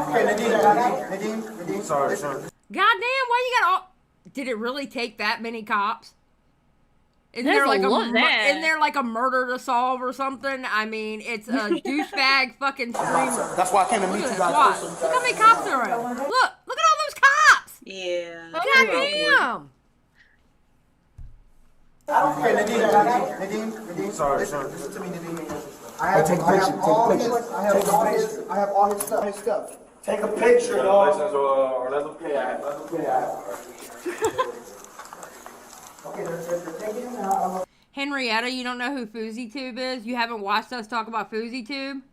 Okay, Nadine. Sorry. Goddamn, why you got all... Did it really take that many cops? Isn't There's there like a lot there. Isn't there like a murder to solve or something? I mean, it's a douchebag fucking screamer. That's why I came to meet you guys first. Look how many cops there are. Look at all those cops. Yeah. Goddamn. Okay, Nadine. Sorry. Listen to me, Nadine. I have all his stuff. Take a picture, dog. Henrietta, you don't know who Fousey Tube is? You haven't watched us talk about Fousey Tube?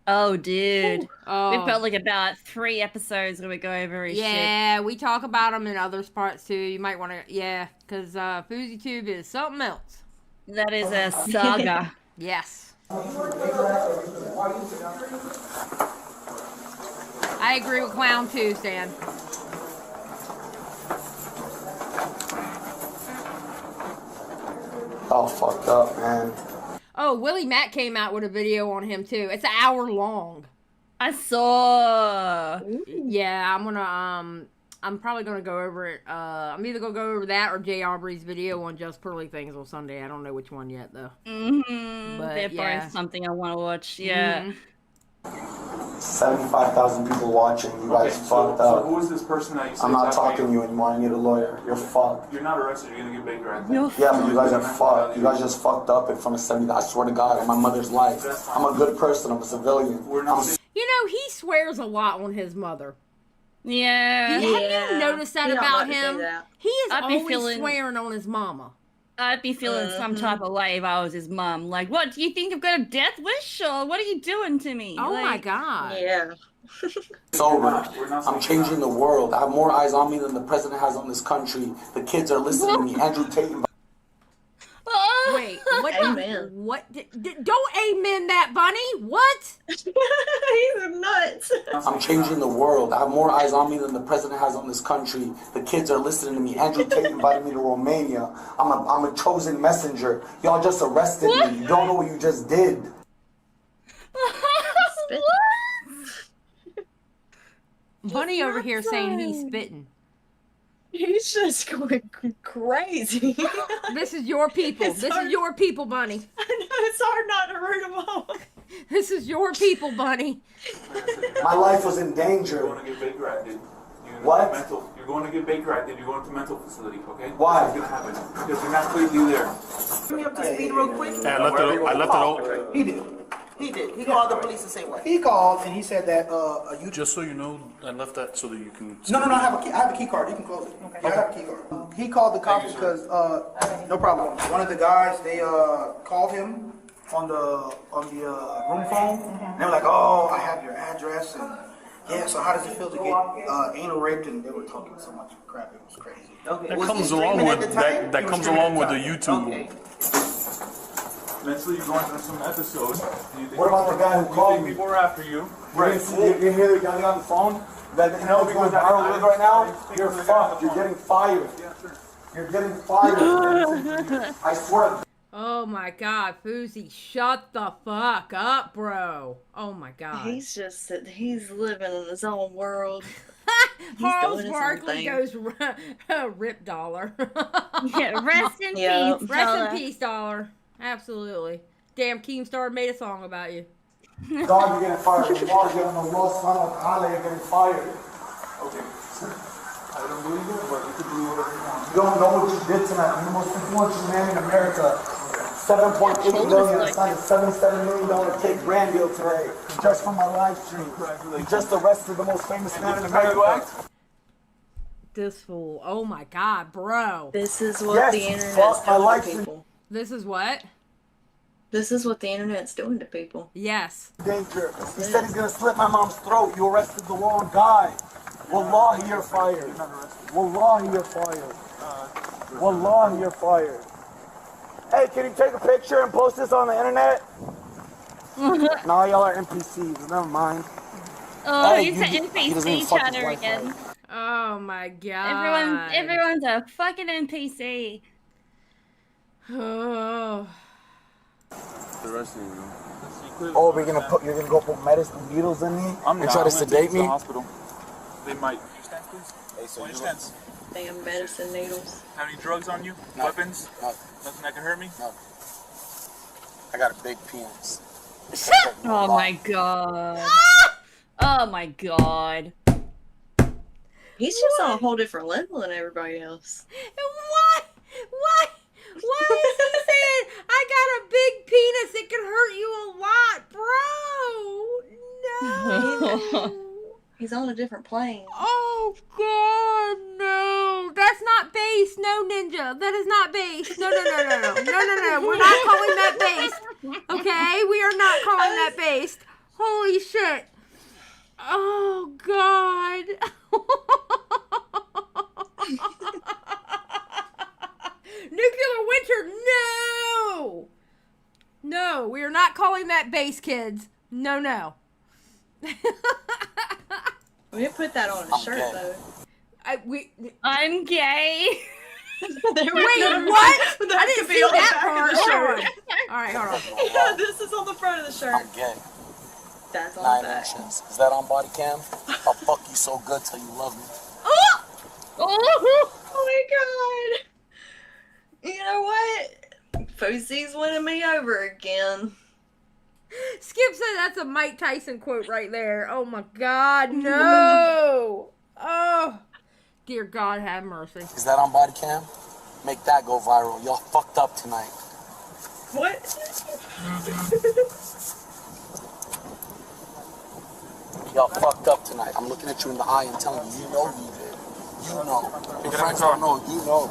Oh, dude. Oh. We've got like about 3 episodes where we go over his shit. Yeah, we talk about him in other parts too. You might want to, because Fousey Tube is something else. That is a saga. Yes. I agree with Clown too, Stan. All fucked up, man. Oh, Willie Mack came out with a video on him too. It's an hour long. I saw. Yeah, I'm probably gonna go over it. I'm either gonna go over that or Jay Aubrey's video on Just Pearly Things on Sunday. I don't know which one yet though. But they're both something I want to watch. Yeah. 75,000 people watching. You guys fucked up. So who is this person that you said? I'm not talking to you anymore. I need a lawyer. You're fucked. You're not arrested. You're gonna get big right Yeah, but you guys are fucked. You guys just fucked up in front of 70. I swear to God, in my mother's life. I'm a good person. I'm a civilian. You know, he swears a lot on his mother. Yeah. Have you noticed that about him? He is always swearing on his mama. I'd be feeling some type of way if I was his mom. Like, what, do you think I've got a death wish, or what are you doing to me? Oh my God. Yeah. It's over. I'm changing the world. I have more eyes on me than the president has on this country. The kids are listening to me. Andrew Tate. What? Amen. What? Don't amen that, Bunny. What? He's nuts. I'm changing the world. I have more eyes on me than the president has on this country. The kids are listening to me. Andrew Tate invited me to Romania. I'm a chosen messenger. Y'all just arrested me. You don't know what you just did. Bunny over here saying he's spitting. He's just going crazy. This is your people. This is your people, Bunny. I know, it's hard not to root them all. This is your people, Bunny. My life was in danger. You're going to get Baker acted. What? You're going to get Baker acted. You're going to mental facility, okay? Why? It's going to happen. Because you're not clearly there. Bring me up to speed real quick. I left it open. He did. He did. He called the police and say what? He called and he said that you Just so you know, I left that so that you can. No, I have a key card. You can close it. Okay. I have a key card. He called the cops because no problem. One of the guys they called him on the room phone. And they were like, "Oh, I have your address and yeah. So how does it feel to get anal raped?" And they were talking so much crap. It was crazy. Okay. That comes along with that comes along with the YouTube. Okay. Mentally, you're going through some episode. What about the guy who called me? People are after you. Right. You hear the guy on the phone? That you know what's going viral with right now? You're fucked. You're getting fired. You're getting fired. I swear. Oh my God, Fousey, shut the fuck up, bro. Oh my God. He's living in his own world. Charles Barkley goes rip dollar. Yeah, rest in peace. Rest in peace, dollar. Absolutely. Damn, Keemstar made a song about you. Dog, you're getting fired. Tomorrow you're on the lost son of Ale, you're getting fired. Okay. I don't believe it, but you can believe whatever you want. You don't know what you did tonight. You're the most influential man in America. $7.8 million. I signed a $77 million cake brand deal today just for my live stream. You just arrested the most famous man in America. This fool. Oh my God, bro. This is what the internet's doing to people. This is what? This is what the internet's doing to people. Yes. Danger. He said he's gonna slit my mom's throat. You arrested the wrong guy. Wallahi, you're fired. Wallahi, you're fired. Wallahi, you're fired. Hey, can you take a picture and post this on the internet? No, y'all are NPCs. Never mind. Oh, hey, he's an NPC chatter again. Oh my God. Everyone's a fucking NPC. Oh. The rest of you. Oh, you're gonna go put medicine needles in me and try to sedate me? Hospital. They might. Your stents, please. Hey, so your stents. Damn medicine needles. Have any drugs on you? No. Weapons? No. Nothing that can hurt me? No. I got a big penis. Oh my God. Oh my God. He's just on a whole different level than everybody else. What? What? Why is he saying I got a big penis? It can hurt you a lot, bro. No. He's on a different plane. Oh God, no. That's not base. No, Ninja. That is not base. No. We're not calling that base. Okay? We are not calling that base. Holy shit. Oh God. Nuclear winter, no! No, we are not calling that base, kids. No. We didn't put that on a shirt, though. I'm gay. Wait, what? I didn't see that part. Hold on. All right, hold on. Yeah, this is on the front of the shirt. I'm gay. That's on 9 the back. inches. Is that on Bodycam? I'll fuck you so good till you love me. Oh my God. You know what? Fousey's winning me over again. Skip said that's a Mike Tyson quote right there. Oh my God, no. Oh, dear God, have mercy. Is that on Bodycam? Make that go viral. Y'all fucked up tonight. What? Y'all fucked up tonight. I'm looking at you in the eye and telling you, you know you did. You know. Your friends don't know. You know.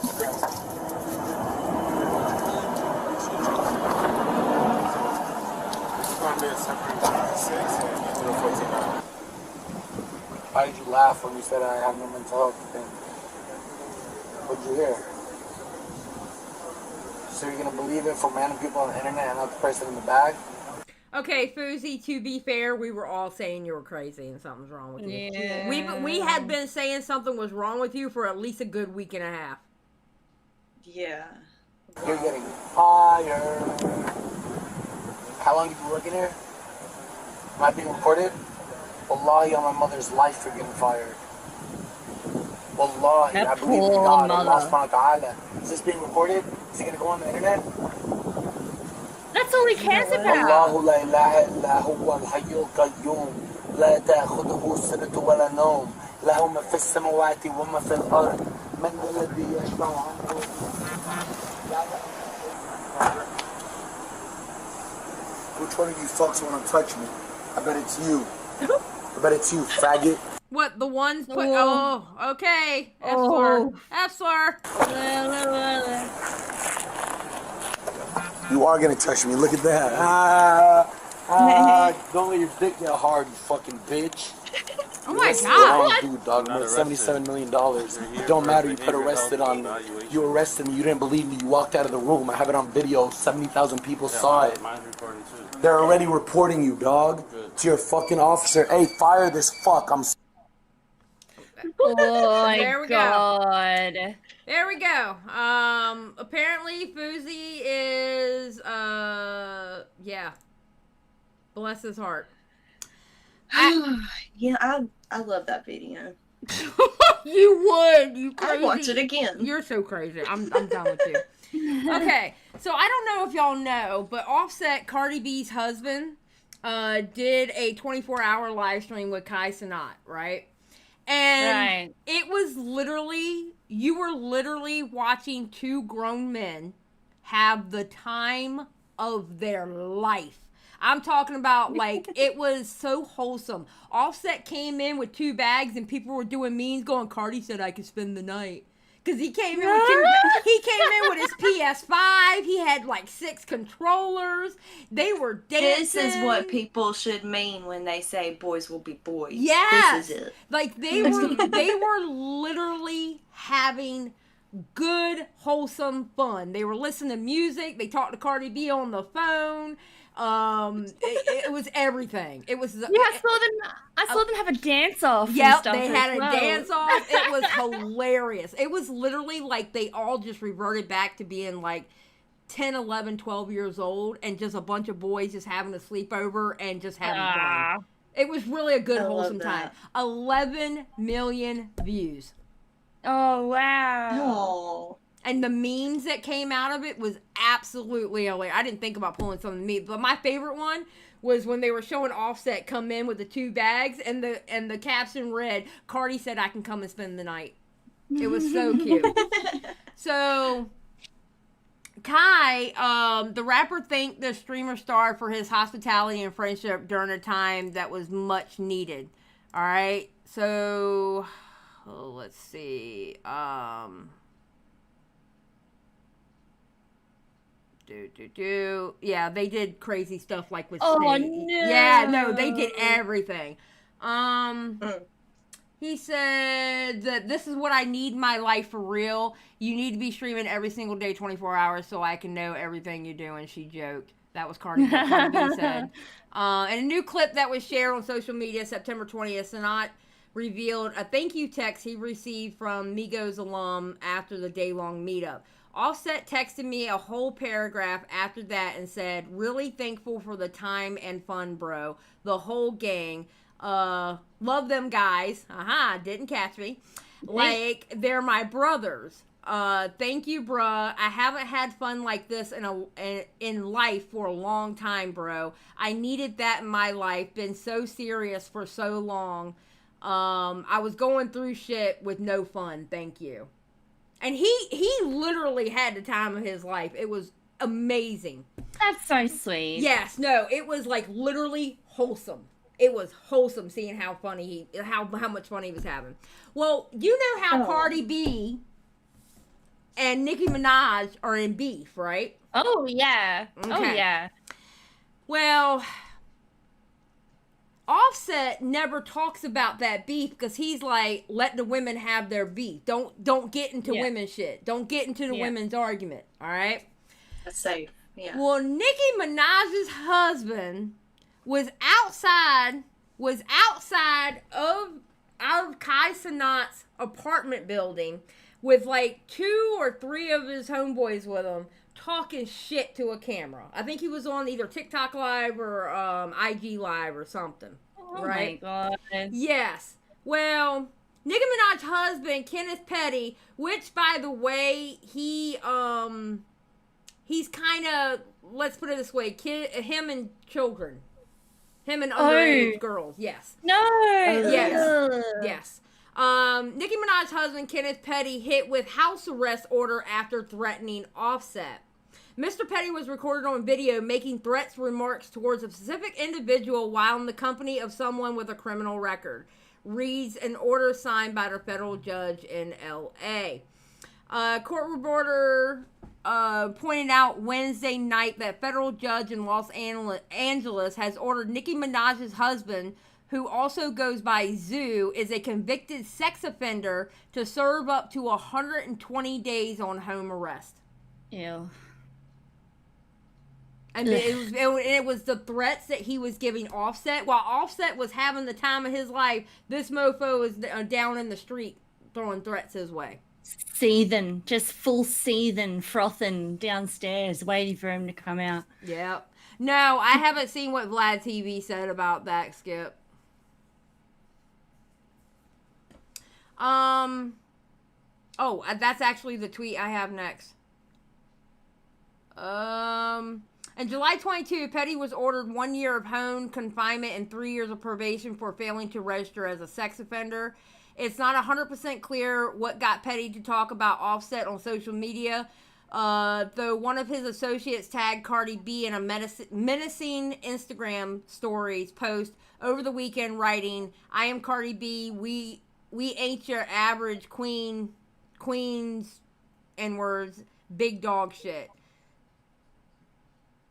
Why did you laugh when you said I have no mental health thing? What did you hear? So you're gonna believe it from random people on the internet and not the person in the bag? Okay, Fousey, to be fair, we were all saying you were crazy and something's wrong with you. Yeah. We had been saying something was wrong with you for at least a good week and a half. Yeah. You're getting fired. How long have you been working here? Am I being recorded? Wallahi, on my mother's life, you're getting fired. Wallahi, That I believe in poor God. mother. Allah subhanahu wa ta'ala. Is this being recorded? Is it gonna go on the internet? That's all he cares about. الله لا إله إلا هو الحي القيوم لا تأخذه سنة ولا نوم له ما في السماوات وما في الأرض من الذي يشفع عنه. Which one of you fucks want to touch me? I bet it's you. I bet it's you, faggot. What, the ones put... Oh, okay. F-slur. F-slur. You are gonna touch me. Look at that. Don't let your dick get hard, you fucking bitch. Oh my That's God. the wrong dude, dog. I made $77 million. It don't matter. You put arrested on me. You arrested me. You didn't believe me. You walked out of the room. I have it on video. 70,000 people saw it. They're already reporting you, dog. To your fucking officer. Hey, fire this fuck. I'm. Oh my There we God. go. There we go. Apparently Fousey is, yeah. Bless his heart. Yeah, I love that video. You would. You crazy. I'd watch it again. You're so crazy. I'm done with you. Okay, so I don't know if y'all know, but Offset, Cardi B's husband, did a 24-hour live stream with Kai Cenat, right? And it was literally, you were literally watching two grown men have the time of their life. I'm talking about, like, it was so wholesome. Offset came in with 2 bags and people were doing memes going, Cardi said I could spend the night. Because he came in with his PS5. He had like 6 controllers. They were dancing. This is what people should mean when they say boys will be boys. Yes. This is it. Like they were literally having good, wholesome fun. They were listening to music. They talked to Cardi B on the phone. It was everything. It was. Yeah, I saw them have a dance off. Yep, they had a dance off. It was hilarious. It was literally like they all just reverted back to being like 10, 11, 12 years old and just a bunch of boys just having a sleepover and just having fun. It was really a good, wholesome time. 11 million views. Oh, wow. Oh. And the memes that came out of it was absolutely hilarious. I didn't think about pulling some of the memes, but my favorite one was when they were showing Offset come in with the 2 bags and the caption read, Cardi said I can come and spend the night. It was so cute. So Kai, the rapper thanked the streamer star for his hospitality and friendship during a time that was much needed. All right. So let's see. Yeah, they did crazy stuff like with Snake. No. Yeah, no, they did everything. He said that this is what I need in my life for real. You need to be streaming every single day, 24 hours, so I can know everything you're doing. She joked. That was Cardi B said. And a new clip that was shared on social media September 20th, Cenat revealed a thank you text he received from Migos alum after the day-long meetup. Offset texted me a whole paragraph after that and said, really thankful for the time and fun, bro. The whole gang. Love them guys. Didn't catch me. Like, they're my brothers. Thank you, bruh. I haven't had fun like this in life for a long time, bro. I needed that in my life. Been so serious for so long. I was going through shit with no fun. Thank you. And he literally had the time of his life. It was amazing. That's so sweet. Yes, no, it was like literally wholesome. It was wholesome seeing how funny how much fun he was having. Well, you know how Cardi B and Nicki Minaj are in beef, right? Oh yeah. Okay. Oh yeah. Well, Offset never talks about that beef because he's like, let the women have their beef. Don't get into women's shit. Don't get into the women's argument. All right. Safe. Yeah. Well, Nicki Minaj's husband was outside of Kai Cenat's apartment building with like 2 or 3 of his homeboys with him, talking shit to a camera. I think he was on either TikTok Live or IG Live or something. Oh right? my God. Yes. Well, Nicki Minaj's husband, Kenneth Petty, which by the way, he's kind of, let's put it this way, him and children. Him and underage girls. Yes. No. Yes. Yes. Nicki Minaj's husband, Kenneth Petty, hit with house arrest order after threatening Offset. Mr. Petty was recorded on video making threats remarks towards a specific individual while in the company of someone with a criminal record. Reads an order signed by the federal judge in L.A. Court reporter pointed out Wednesday night that federal judge in Los Angeles has ordered Nicki Minaj's husband, who also goes by Zoo, is a convicted sex offender, to serve up to 120 days on home arrest. Ew. And it was the threats that he was giving Offset. While Offset was having the time of his life, this mofo is down in the street throwing threats his way. Seething, just full seething, frothing downstairs, waiting for him to come out. Yep. No, I haven't seen what Vlad TV said about that, Skip. Oh, that's actually the tweet I have next. In July 22, Petty was ordered 1 year of home confinement and 3 years of probation for failing to register as a sex offender. It's not 100% clear what got Petty to talk about Offset on social media, though one of his associates tagged Cardi B in a menacing Instagram stories post over the weekend, writing, "I am Cardi B. We ain't your average queens N-words, big dog shit."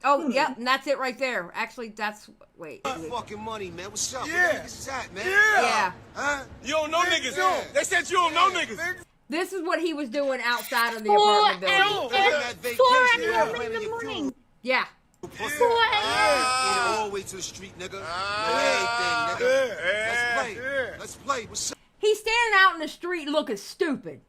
Oh, yep, and that's it right there. Actually, that's... Wait. Fucking money, man. What's up? Yeah. Where niggas is at, man? Yeah. Huh? You don't know niggas. Yeah. They said you don't know niggas. This is what he was doing outside of the apartment building. 4 a.m. in the morning. Yeah. 4 a.m. All the way to the street, nigga. Know everything, nigga. Let's play. What's up? He's standing out in the street looking stupid.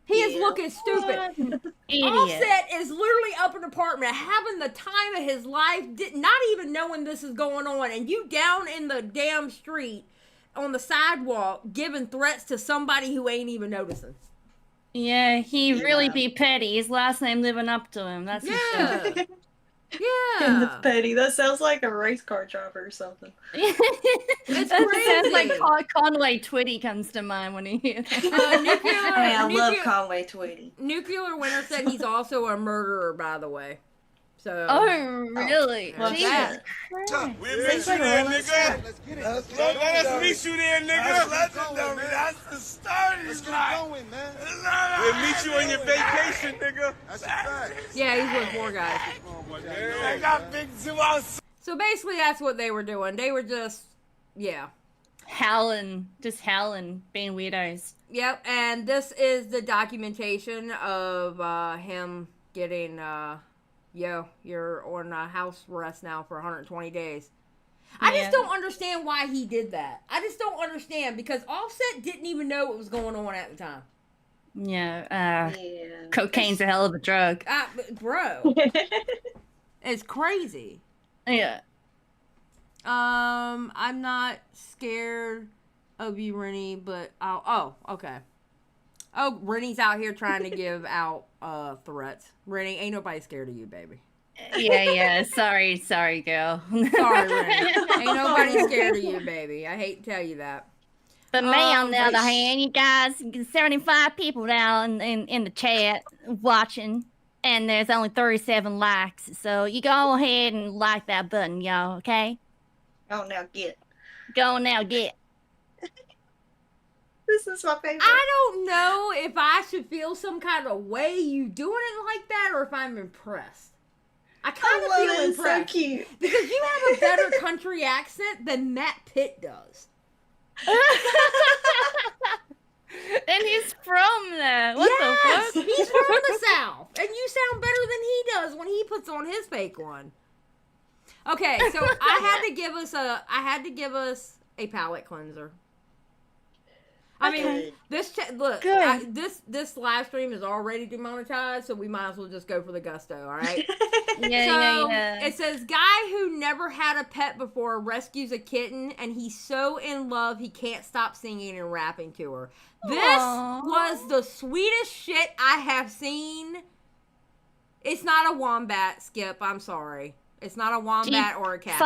He is looking stupid. Offset is literally up in an apartment, having the time of his life, not even knowing this is going on, and you down in the damn street on the sidewalk giving threats to somebody who ain't even noticing. Yeah, he really be petty. His last name living up to him. That's Yeah. Kenneth Petty. That sounds like a race car driver or something. It's That crazy. sounds like Conway Twitty comes to mind when he hears I love Conway Twitty. Nuclear Winter said he's also a murderer, by the way. So. Oh, really? Well, Jesus that. Christ. We'll meet you there, nigga. Let us meet you there, nigga. Legendary. That's the start. Let's get it going, man. We'll meet you on your vacation, nigga. That's a fact. Yeah, he's with 4 guys. I got big Zoo outside. So basically, that's what they were doing. They were just, yeah. Howling, just howling, being weirdos. Yep, and this is the documentation of him getting, you're on house arrest now for 120 days. I just don't understand why he did that. I just don't understand, because Offset didn't even know what was going on at the time. Yeah, cocaine's a hell of a drug. Bro. It's crazy. Yeah. I'm not scared of you, Rynnie, but okay. Oh, Rynnie's out here trying to give out threats. Rynnie, ain't nobody scared of you, baby. Yeah. Sorry, girl. Sorry, Rynnie. Ain't nobody scared of you, baby. I hate to tell you that. But me, on the other hand, you guys, 75 people now in the chat watching, and there's only 37 likes. So you go ahead and like that button, y'all, okay? Go now, get. This is my favorite. I don't know if I should feel some kind of way you doing it like that, or if I'm impressed. I kind of feel impressed. So cute. Because you have a better country accent than Matt Pitt does. And he's from there. What the fuck? He's from the South. And you sound better than he does when he puts on his fake one. Okay, so I had to give us a palate cleanser. I mean, this live stream is already demonetized, so we might as well just go for the gusto, all right? Yeah. It says, guy who never had a pet before rescues a kitten, and he's so in love he can't stop singing and rapping to her. This was the sweetest shit I have seen. It's not a wombat, Skip. I'm sorry. It's not a wombat or a cat.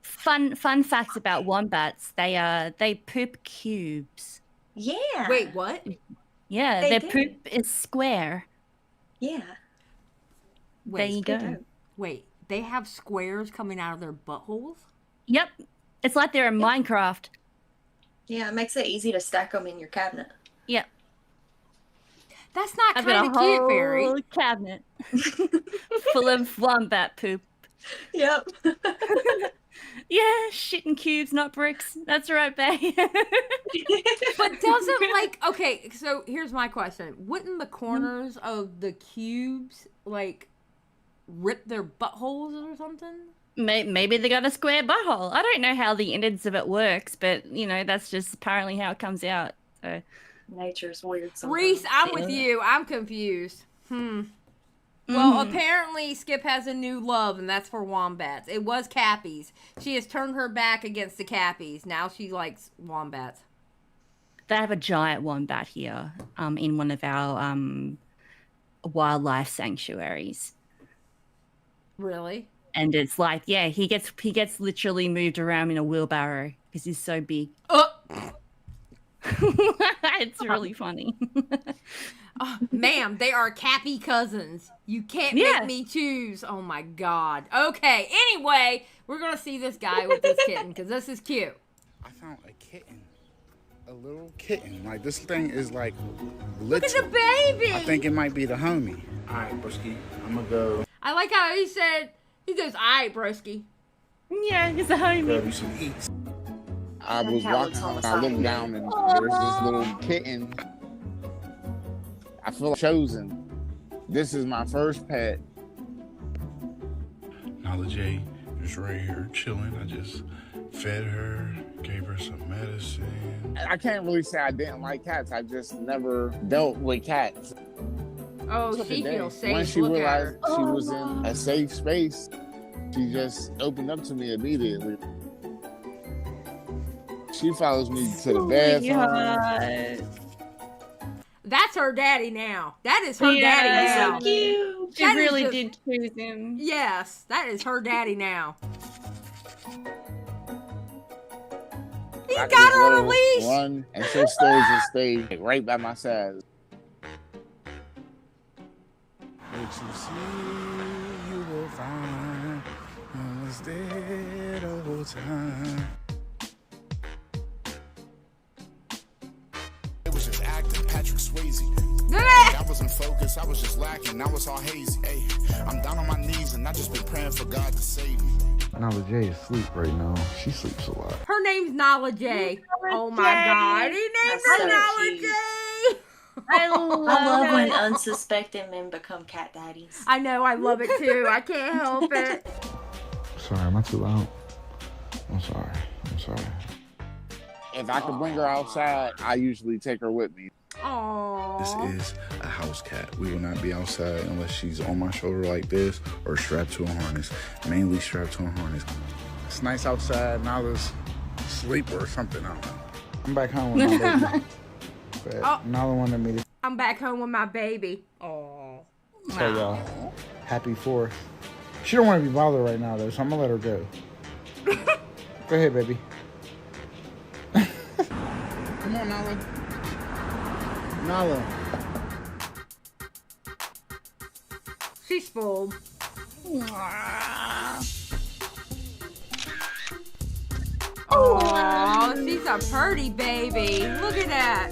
Fun facts about wombats. They poop cubes. Yeah. Wait, what? Yeah, their poop is square. Yeah. There you go. Wait, they have squares coming out of their buttholes? Yep. It's like they're in Minecraft. Yeah, it makes it easy to stack them in your cabinet. Yep. That's not I've kind got of a cute, whole Barry. cabinet full of wombat poop. Yep. Yeah, shit in cubes, not bricks. That's right, babe. But doesn't okay, so here's my question. Wouldn't the corners of the cubes rip their buttholes or something? Maybe they got a square butthole. I don't know how the innards of it works, but that's just apparently how it comes out. So nature's weird sometimes. Reese, I'm with you. I'm confused. Well, apparently Skip has a new love, and that's for wombats. It was cappies. She has turned her back against the cappies. Now she likes wombats. They have a giant wombat here, in one of our wildlife sanctuaries. Really? And it's he gets literally moved around in a wheelbarrow because he's so big. It's really funny. Oh, ma'am, they are cappy cousins. You can't make me choose. Oh my god. Okay, anyway, we're gonna see this guy with this kitten because this is cute. I found a kitten. A little kitten. Like, this thing is like little. Look at the baby. I think it might be the homie. All right, broski, I'm gonna go. I like how he goes, all right, broski. Yeah, he's a homie. Grab you some eats. I was walking, I looked down, and there's this little kitten. I feel chosen. This is my first pet. Knowledge A is right here chilling. I just fed her, gave her some medicine. I can't really say I didn't like cats. I just never dealt with cats. Oh, she feels safe. When she realized she was in a safe space, she just opened up to me immediately. She follows me to the bathroom. That's her daddy now. That is her daddy now. So cute. She really did choose him. Yes, that is her daddy now. He got her on a leash. Run, and she'll still just stay right by my side. What you see, you will find. I was there the whole time. Patrick Swayze. I wasn't focused, I was just lacking, I was all hazy. Hey, I'm down on my knees and I just been praying for God to save me. Knowledge A is asleep right now. She sleeps a lot. Her name's Knowledge A. Oh my god, he named her Knowledge A. I love when unsuspecting men become cat daddies. I know, I love it too. I can't help it. Sorry, am I too loud? I'm sorry. If I could bring her outside, I usually take her with me. Aww. This is a house cat. We will not be outside unless she's on my shoulder like this or strapped to a harness. Mainly strapped to a harness. It's nice outside. Nala's asleep or something. I don't know. I'm back home with my baby. But Nala wanted me to. I'm back home with my baby. Aww. So y'all, happy 4th. She don't want to be bothered right now though, so I'm gonna let her go. Go ahead, baby. Come on, Nala. Nala. She's spoiled. Oh, she's a pretty baby. Look at that.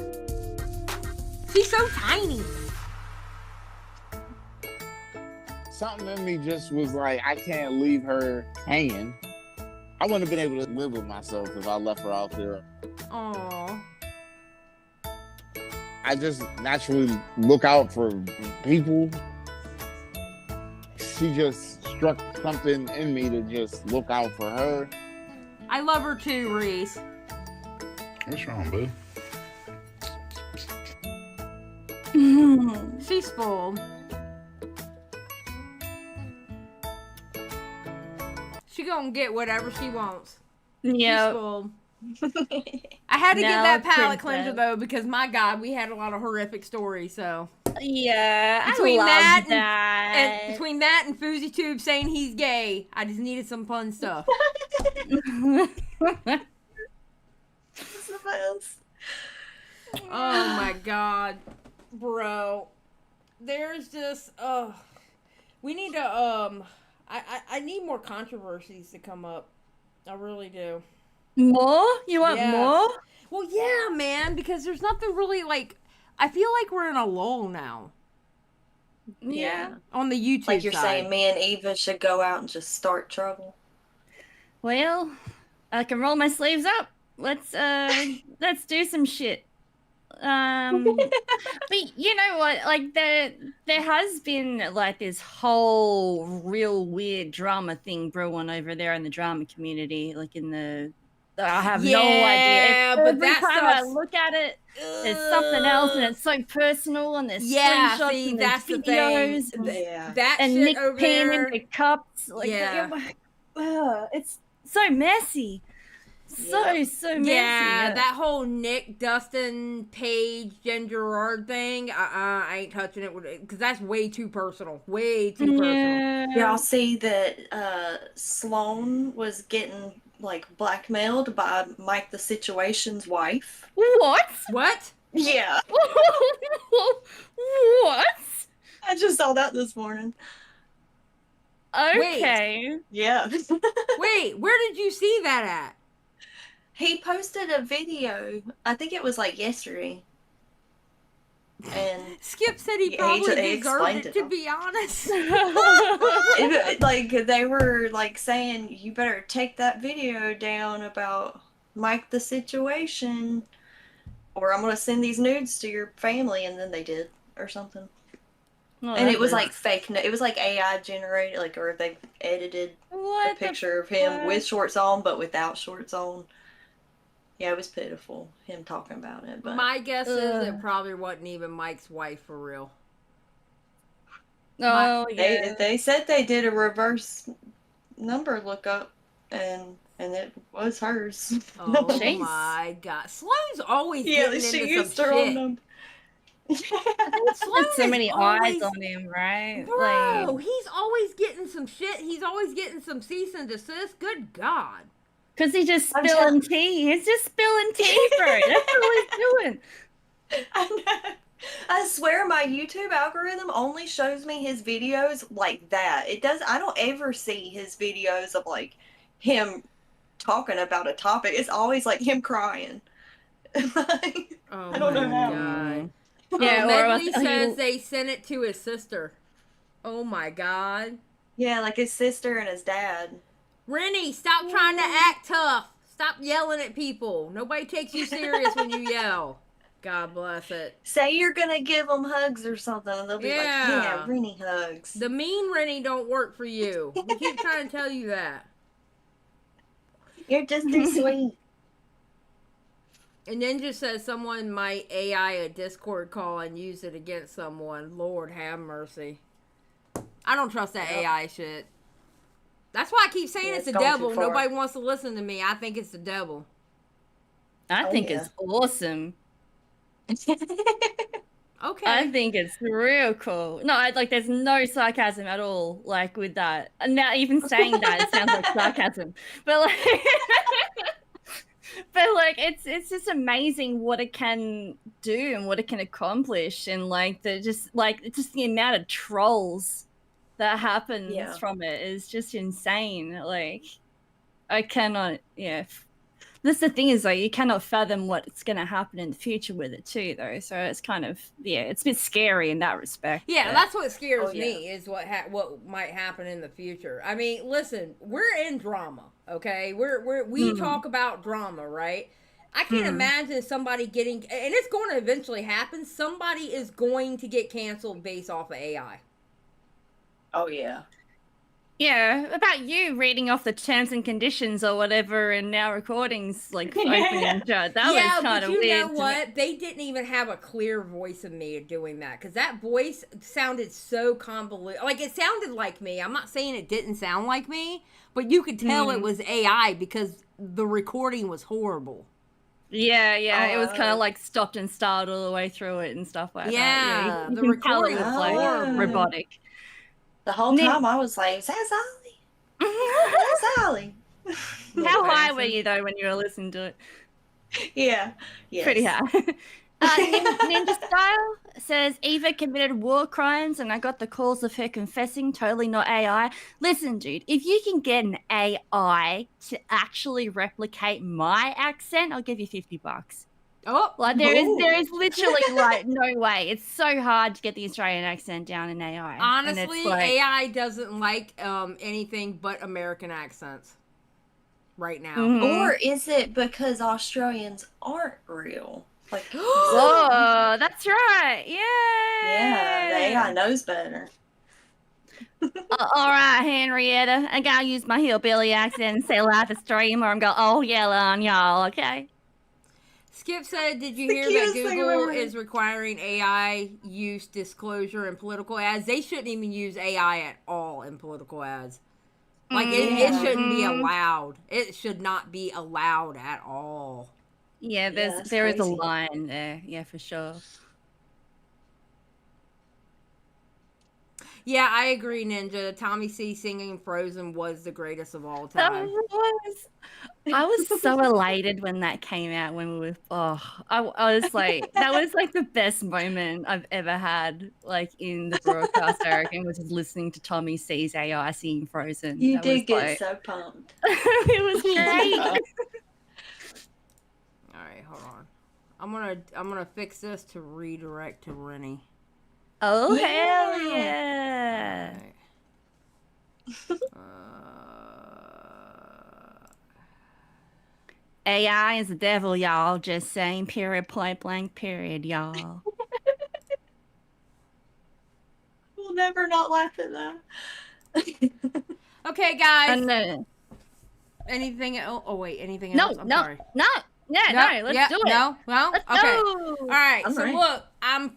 She's so tiny. Something in me just was like, I can't leave her hanging. I wouldn't have been able to live with myself if I left her out there. Aww. I just naturally look out for people. She just struck something in me to just look out for her. I love her too, Reese. What's wrong, boo? She's spoiled. She gonna get whatever she wants. Yeah. She's spoiled. I had to give No, that palate princess. cleanser though, because my God, we had a lot of horrific stories. So Yeah, between I love that and between that and Fousey Tube saying he's gay, I just needed some fun stuff. Oh my God, bro. There's just we need to I need more controversies to come up. I really do. More? You want more? Well, yeah, man, because there's nothing really like. I feel like we're in a lull now. Yeah. On the YouTube Like you're side. saying, me and Eva should go out and just start trouble. Well, I can roll my sleeves up. Let's do some shit. But you know what? Like there has been like this whole real weird drama thing brewing over there in the drama community. Like in the, I have no idea. but Every that time I stuff's- look at it, there's something else, and it's so personal, and there's screenshots see, and that's there's the thing. videos, and, That and shit Nick over peeing there. into cups. Like, it's so messy. So messy. Yeah, that whole Nick, Dustin, Paige, Jen Gerard thing. I ain't touching it because that's way too personal. Way too personal. Y'all see that Sloan was getting like blackmailed by Mike the Situation's wife? What? What? Yeah. What? I just saw that this morning. Okay. Yeah. Wait, where did you see that at? He posted a video. I think it was like yesterday. And Skip said he probably deserved explained it, to be honest. like they were like saying, you better take that video down about Mike the Situation, or I'm gonna send these nudes to your family, and then they did or something. Oh, And that it was was- like fake. It was like AI generated, like, or they edited What a picture of him fuck? with shorts on, but without shorts on. Yeah, it was pitiful, him talking about it. But My guess is it probably wasn't even Mike's wife for real. Oh, they said they did a reverse number lookup, and it was hers. Oh my God, Sloan's always getting she into used some her own shit. number. Sloan so is many always- eyes on him, right? Bro, he's always getting some shit. He's always getting some cease and desist. Good God. Because he's just spilling tea. He's just spilling tea for it. That's all he's doing. I swear my YouTube algorithm only shows me his videos like that. It does. I don't ever see his videos of like him talking about a topic. It's always like him crying. Oh I don't know how. God. Yeah, or Medley else- says they sent it to his sister. Oh my God. Yeah, like his sister and his dad. Rynnie, stop trying to act tough. Stop yelling at people. Nobody takes you serious when you yell. God bless it. Say you're gonna give them hugs or something, and they'll be like, "Yeah, Rynnie hugs." The mean Rynnie don't work for you. We keep trying to tell you that. You're just too sweet. And then just says someone might AI a Discord call and use it against someone. Lord have mercy. I don't trust that AI shit. That's why I keep saying Yeah, it's it's the gone too devil. far. Nobody wants to listen to me. I think it's the devil. I think it's awesome. Okay. I think it's real cool. No, like there's no sarcasm at all, like with that. And now even saying that, it sounds like sarcasm. But like, it's just amazing what it can do and what it can accomplish, and like just the amount of trolls that happens from it is just insane. Like, I cannot. Yeah. That's the thing is, like, you cannot fathom what's going to happen in the future with it too, though. So it's kind of, it's a bit scary in that respect. Yeah, but- that's what scares me is what might happen in the future. I mean, listen, we're in drama, okay? We talk about drama, right? I can't imagine somebody getting, and it's going to eventually happen. Somebody is going to get canceled based off of AI. Oh yeah. Yeah, about you reading off the terms and conditions or whatever, and now recordings like open and shut. That was kind of weird. Yeah, but you know what? They didn't even have a clear voice of me doing that, because that voice sounded so convoluted. Like, it sounded like me. I'm not saying it didn't sound like me, but you could tell it was AI because the recording was horrible. Yeah, it was kind of like stopped and started all the way through it and stuff like that. Yeah, you the can tell it recording was was like horrible. robotic. The whole time I was like, is that Xylie? That's Xylie. How high were you though when you were listening to it? Yeah. Yes. Pretty high. Ninja Style says Eva committed war crimes and I got the calls of her confessing, totally not AI. Listen, dude, if you can get an AI to actually replicate my accent, I'll give you $50. Oh, like there is literally like no way. It's so hard to get the Australian accent down in AI. Honestly, like, AI doesn't like anything but American accents right now. Or is it because Australians aren't real? Like, whoa, that's right. Yeah. Yeah, the AI knows better. All right, Henrietta, I gotta use my hillbilly accent and say live a stream, or I'm going, oh, yell on y'all, okay? Skip said, did you hear that Google is requiring AI use disclosure in political ads? They shouldn't even use AI at all in political ads. Like, it shouldn't be allowed. It should not be allowed at all. Yeah, there is a line there. Yeah, for sure. Yeah, I agree, Ninja. Tommy C singing Frozen was the greatest of all time. I was so elated when that came out. When we were, I was like, that was like the best moment I've ever had, like in the broadcast. I reckon, was just listening to Tommy C's AI singing Frozen. You that did get so pumped. It was great. All right, hold on. I'm gonna fix this to redirect to Rynnie. Oh hell yeah! AI is the devil, y'all. Just saying. Period. Point blank. Period, y'all. We'll never not laugh at that. Okay, guys. Anything else? Oh wait, anything else? I'm sorry. No. Yeah, no, let's do it. No, let's okay. Go. All right. I'm ready. Look, I'm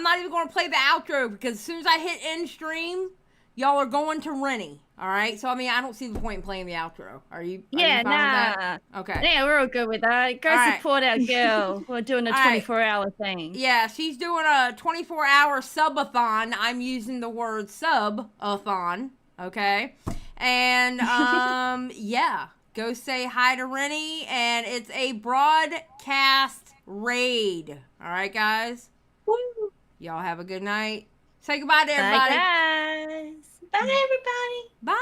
not even going to play the outro because as soon as I hit end stream, y'all are going to Rynnie. All right. So I mean, I don't see the point in playing the outro. Are you? Yeah, you fine with that? Okay. Yeah, we're all good with that. Go support our girl. We're doing a 24-hour thing. Yeah, she's doing a 24-hour subathon. I'm using the word subathon. Okay. And yeah. Go say hi to Rynnie, and it's a broadcast raid. All right, guys? Woo. Y'all have a good night. Say goodbye to everybody. Bye, guys. Bye, everybody. Bye.